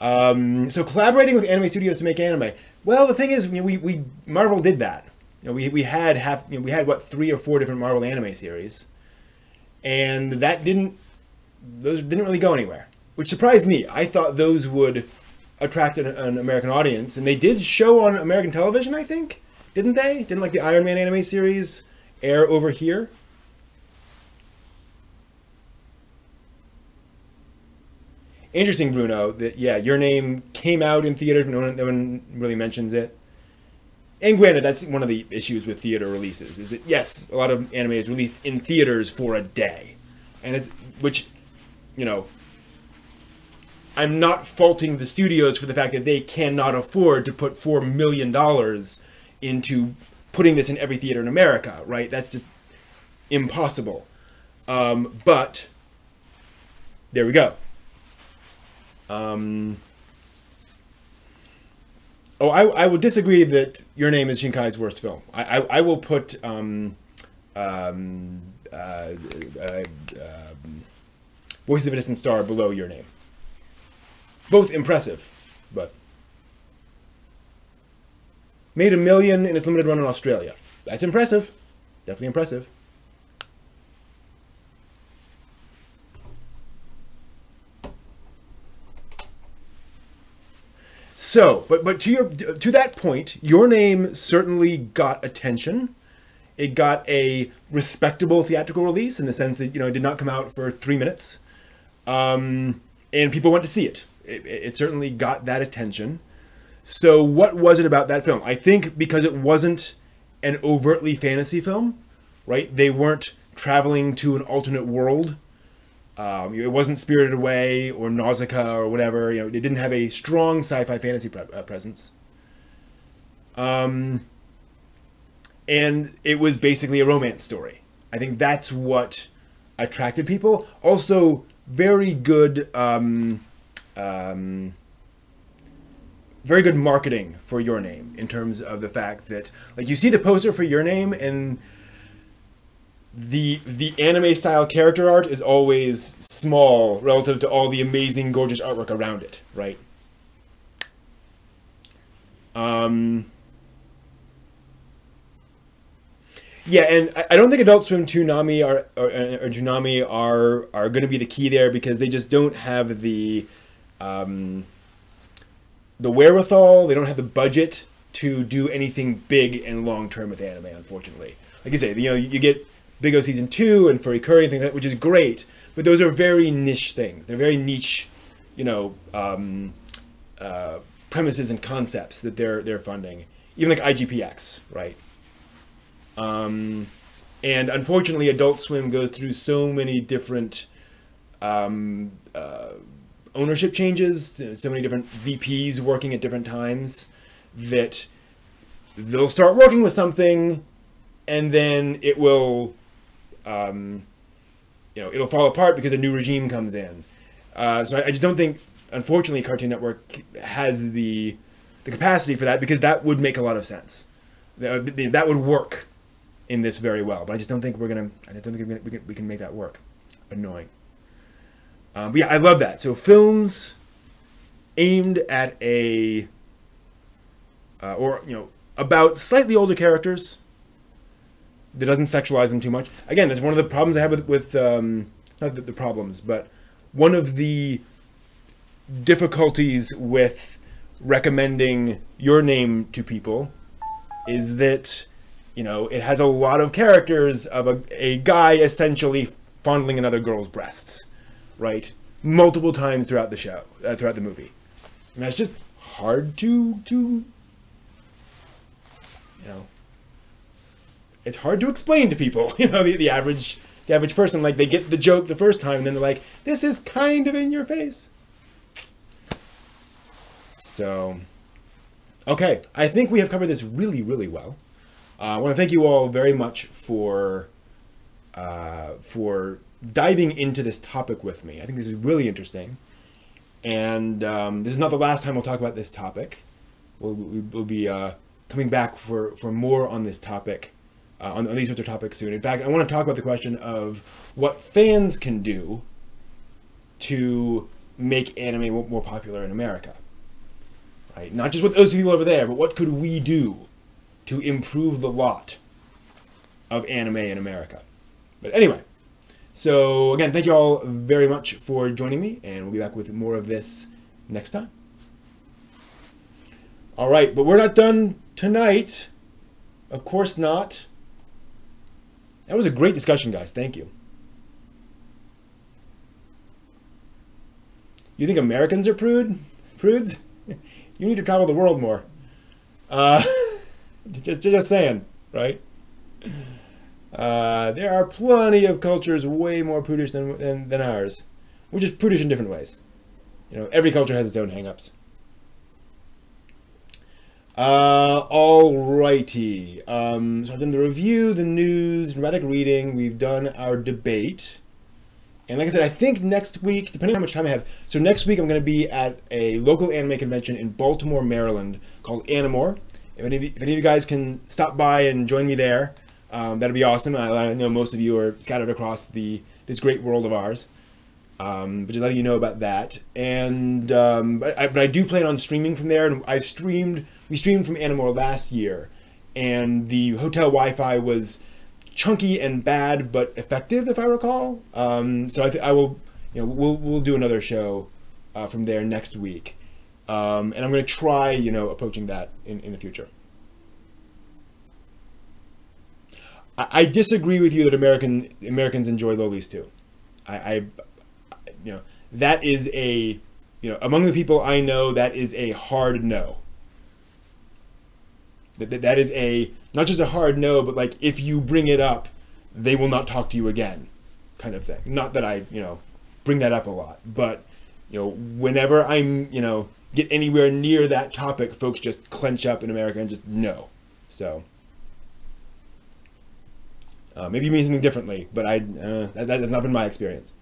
So collaborating with anime studios to make anime. Well, the thing is, you know, Marvel did that. You know, we had what, 3 or 4 different Marvel anime series, and those didn't really go anywhere, which surprised me. I thought those would attract an American audience, and they did show on American television, I think, didn't they? Didn't like the Iron Man anime series air over here? Interesting, Bruno, that, yeah, Your Name came out in theaters, no one really mentions it. And granted, that's one of the issues with theater releases, is that, yes, a lot of anime is released in theaters for a day. And which, you know, I'm not faulting the studios for the fact that they cannot afford to put $4 million into putting this in every theater in America, right? That's just impossible. But there we go. I would disagree that Your Name is Shinkai's worst film. I will put Voice of a Distant Star below Your Name. Both impressive, but made $1 million in its limited run in Australia. That's impressive. Definitely impressive. So, but to that point, Your Name certainly got attention. It got a respectable theatrical release in the sense that, you know, it did not come out for 3 minutes, and people went to see it. It certainly got that attention. So, what was it about that film? I think because it wasn't an overtly fantasy film, right? They weren't traveling to an alternate world. It wasn't Spirited Away or Nausicaa or whatever. You know, it didn't have a strong sci-fi fantasy presence. And it was basically a romance story. I think that's what attracted people. Also, very good marketing for Your Name, in terms of the fact that, like, you see the poster for Your Name, and the anime style character art is always small relative to all the amazing, gorgeous artwork around it, right? Yeah, and I don't think Adult Swim Toonami or Toonami are going to be the key there, because they just don't have the wherewithal. They don't have the budget to do anything big and long term with anime, unfortunately. Like you say, you know, you get Big O Season 2 and Furry Curry and things like that, which is great, but those are very niche things. They're very niche, you know, premises and concepts that they're funding. Even like IGPX, right? And unfortunately, Adult Swim goes through so many different ownership changes, so many different VPs working at different times, that they'll start working with something, and then it will, you know, it'll fall apart because a new regime comes in. So I just don't think, unfortunately, Cartoon Network has the capacity for that, because that would make a lot of sense. That would work in this very well, but I just don't think we can make that work. Annoying. But yeah, I love that. So films aimed at a about slightly older characters that doesn't sexualize them too much. Again, that's one of the problems I have with not the problems, but one of the difficulties with recommending Your Name to people is that, you know, it has a lot of characters of a guy essentially fondling another girl's breasts, right? Multiple times throughout the show, throughout the movie. And that's just hard to you know, it's hard to explain to people. You know, the average person, like, they get the joke the first time and then they're like, this is kind of in your face. So, okay, I think we have covered this really, really well. I want to thank you all very much for diving into this topic with me. I think this is really interesting. And this is not the last time we'll talk about this topic. We'll be coming back for more on this topic, on these sorts of topics soon. In fact, I want to talk about the question of what fans can do to make anime more popular in America. Right? Not just with those people over there, but what could we do to improve the lot of anime in America? But anyway, so again, thank you all very much for joining me, and we'll be back with more of this next time. All right, but we're not done tonight. Of course not. That was a great discussion, guys. Thank you. You think Americans are prudes? You need to travel the world more. Just saying, right? There are plenty of cultures way more prudish than ours. We're just prudish in different ways. You know, every culture has its own hang-ups. Alrighty. So I've done the review, the news, dramatic reading. We've done our debate. And like I said, I think next week, depending on how much time I have, so next week I'm going to be at a local anime convention in Baltimore, Maryland called Animore. If any of you guys can stop by and join me there, that'd be awesome. I know most of you are scattered across this great world of ours. But just letting you know about that. And but I do plan on streaming from there. And we streamed from Animore last year, and the hotel Wi-Fi was chunky and bad, but effective, if I recall. So I will, you know, we'll do another show from there next week, and I'm going to try, you know, approaching that in the future. I disagree with you that Americans enjoy lolis too. You know, that is a, you know, among the people I know, that is a hard no. That is a, not just a hard no, but like, if you bring it up, they will not talk to you again, kind of thing. Not that I, you know, bring that up a lot, but, you know, whenever I'm, you know, get anywhere near that topic, folks just clench up in America and just no. So, maybe you mean something differently, but that has not been my experience.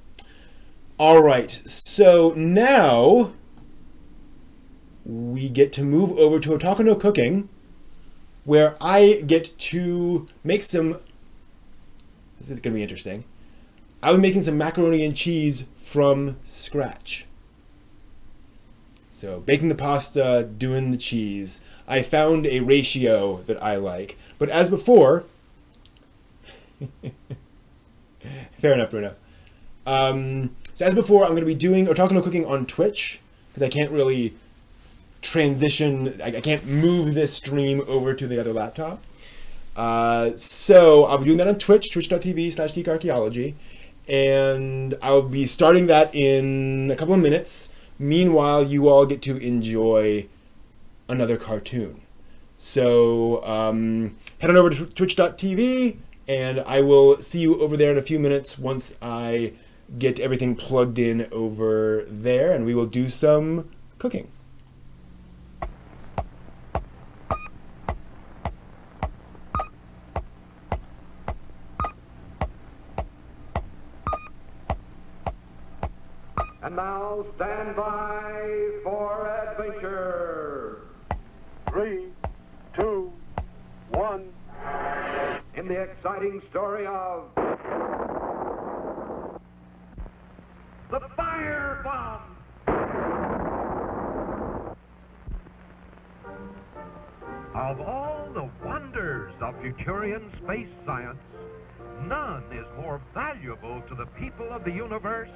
All right, so now we get to move over to Otaku no Cooking, where I get to make some, this is going to be interesting, I'll be making some macaroni and cheese from scratch. So baking the pasta, doing the cheese. I found a ratio that I like, but as before, fair enough, Bruno. So as before, I'm going to be doing Otaku no Cooking on Twitch, because I can't really transition, I can't move this stream over to the other laptop. So I'll be doing that on Twitch, twitch.tv/geekarchaeology, and I'll be starting that in a couple of minutes. Meanwhile, you all get to enjoy another cartoon. So head on over to twitch.tv, and I will see you over there in a few minutes once I get everything plugged in over there, and we will do some cooking. And now stand by for adventure. 3, 2, 1. In the exciting story of the fire bomb. Of all the wonders of Futurian space science, none is more valuable to the people of the universe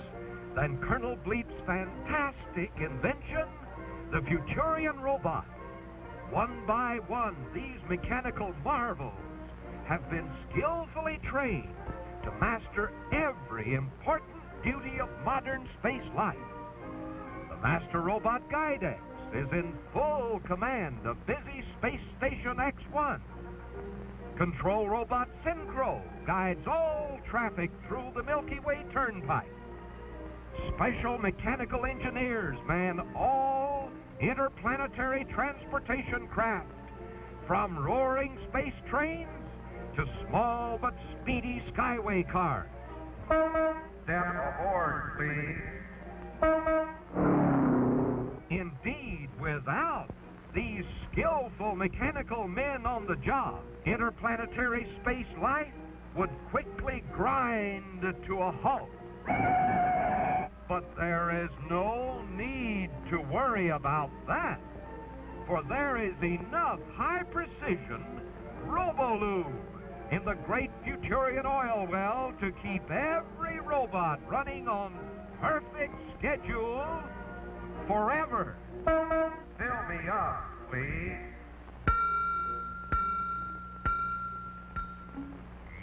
than Colonel Bleep's fantastic invention, the Futurian robot. One by one, these mechanical marvels have been skillfully trained to master every important duty of modern space life. The master robot Guidex is in full command of busy Space Station X-1. Control robot Synchro guides all traffic through the Milky Way Turnpike. Special mechanical engineers man all interplanetary transportation craft, from roaring space trains to small but speedy skyway cars. Step aboard, please. Indeed, without these skillful mechanical men on the job, interplanetary space life would quickly grind to a halt. But there is no need to worry about that, for there is enough high-precision Robolube in the great Futurian oil well to keep every robot running on perfect schedule forever. Fill me up, please.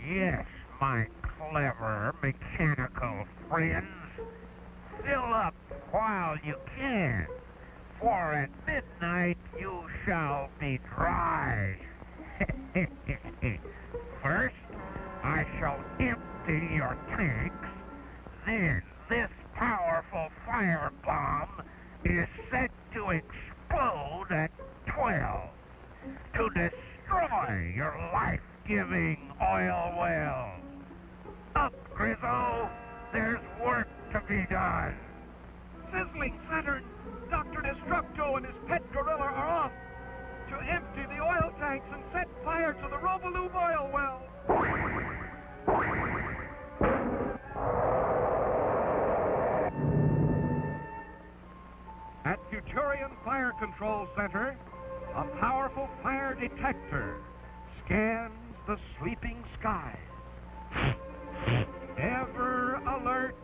Yes, my clever mechanical friends. Fill up while you can, for at midnight you shall be dry. First, I shall empty your tanks. Then this powerful fire bomb is set to explode at 12 to destroy your life-giving oil well. Up, Grizzo! There's work to be done. Sizzling Saturn, Dr. Destructo and his pet gorilla are off to empty the oil tanks and set fire to the Robolube oil well. At Futurian Fire Control Center, a powerful fire detector scans the sleeping skies. Ever alert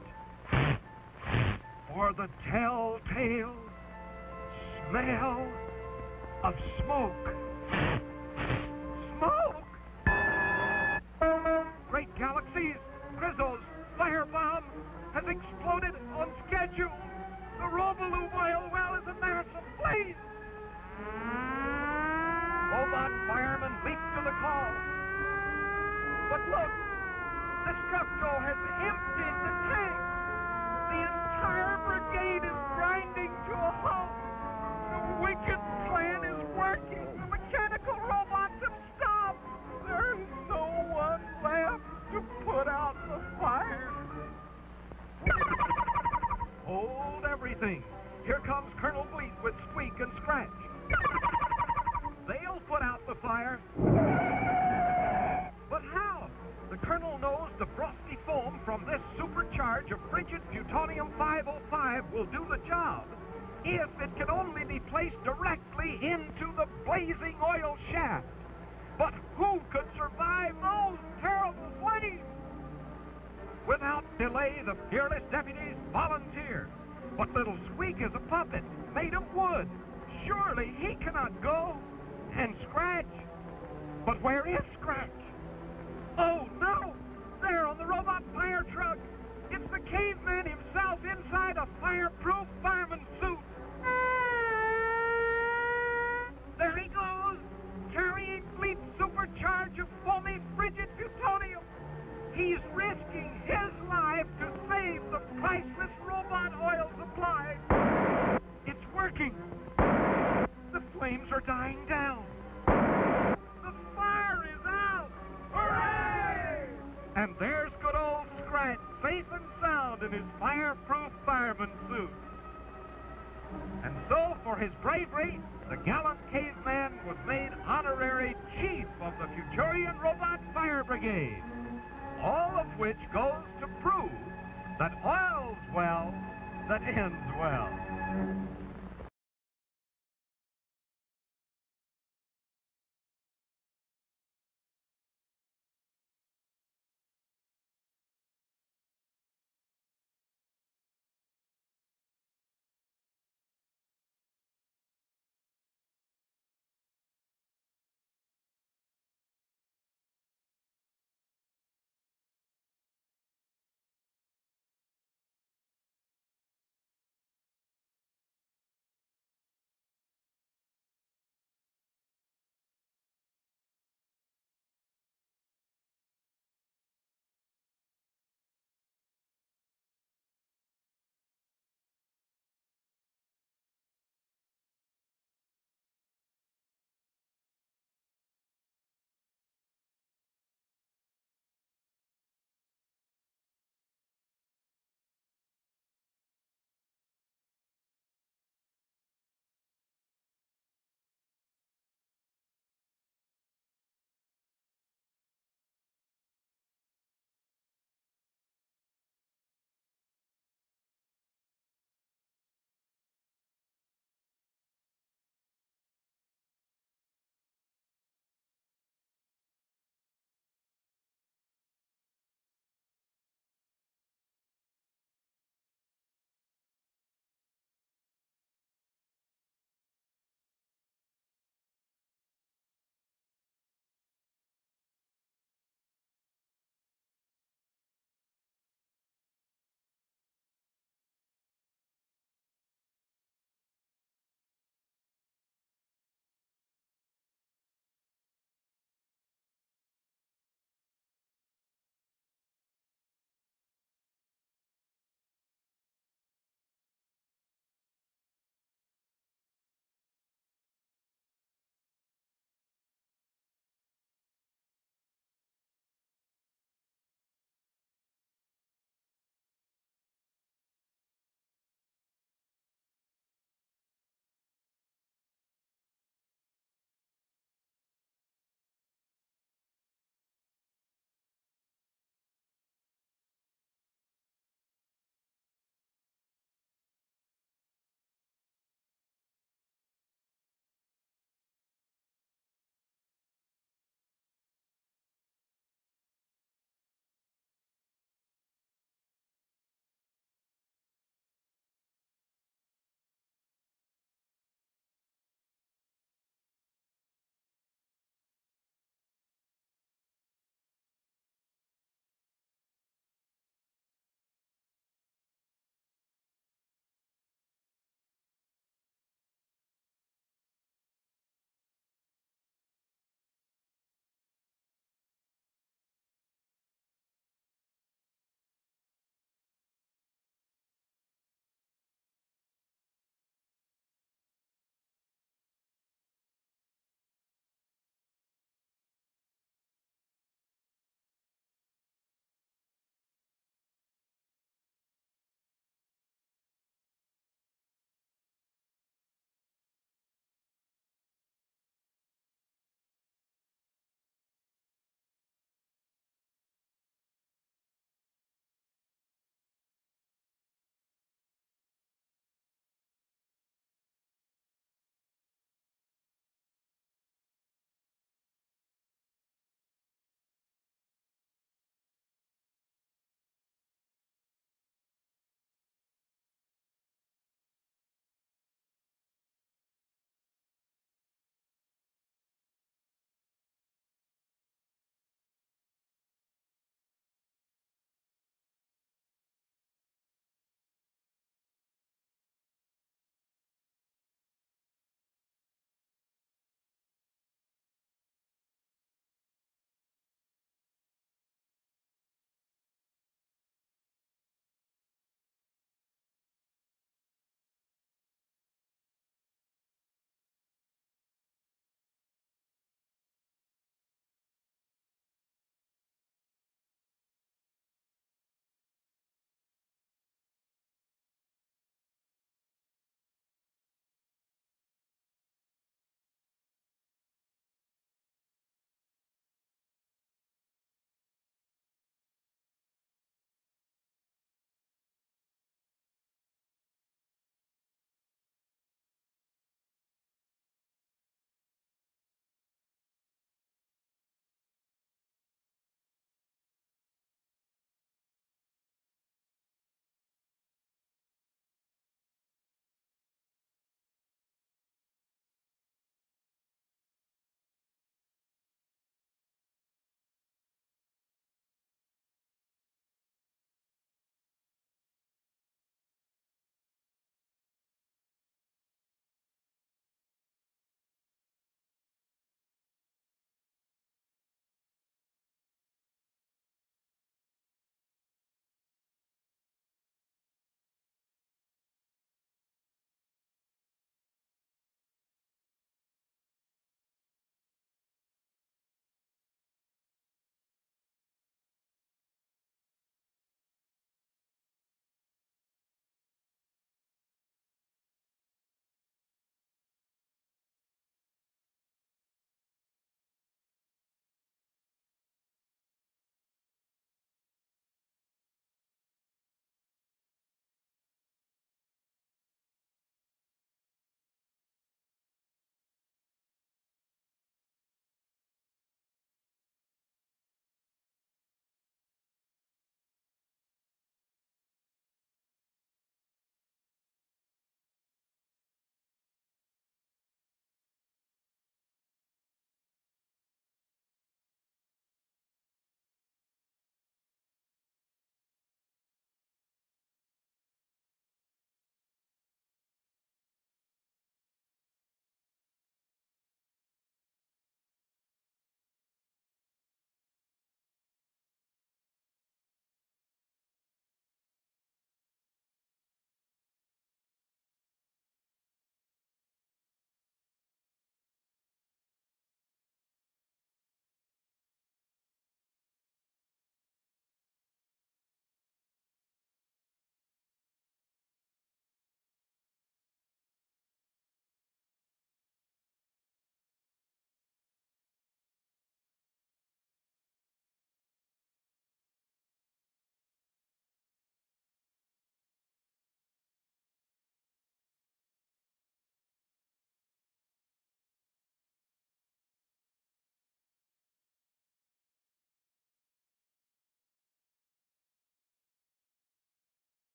for the telltale smell of smoke. Smoke! Great galaxies, Grizzo's firebomb has exploded on schedule. The Robolube oil well is a mass of flames. Robot firemen leap to the call. But look, Destructo has emptied the tank. The entire brigade is grinding to a halt. The wicked plan is working. The mechanical robots have stopped. There's no one left to put out the fire. Hold everything. Here comes Colonel Bleep with Squeak and Scratch. They'll put out the fire. But how? The Colonel knows the frosty foam from this supercharge of frigid plutonium 505 will do the job if it can only be placed directly into the blazing oil shaft. But who could survive those terrible flames? Without delay, the fearless deputies volunteer. But little Squeak is a puppet made of wood. Surely he cannot go. And Scratch? But where is Scratch? Oh, no! There on the robot fire truck! It's the caveman himself inside a fireproof fireman suit! There he goes, carrying Bleep's supercharge of foamy frigid plutonium! He's risking his life to save the priceless robot oil supply! It's working! The flames are dying down! The fire is out! Hooray! And there's good old Scratch, safe and sound in his fireproof fireman suit. And so, for his bravery, the gallant caveman was made honorary chief of the Futurian Robot Fire Brigade. All of which goes to prove that oil's well that ends well.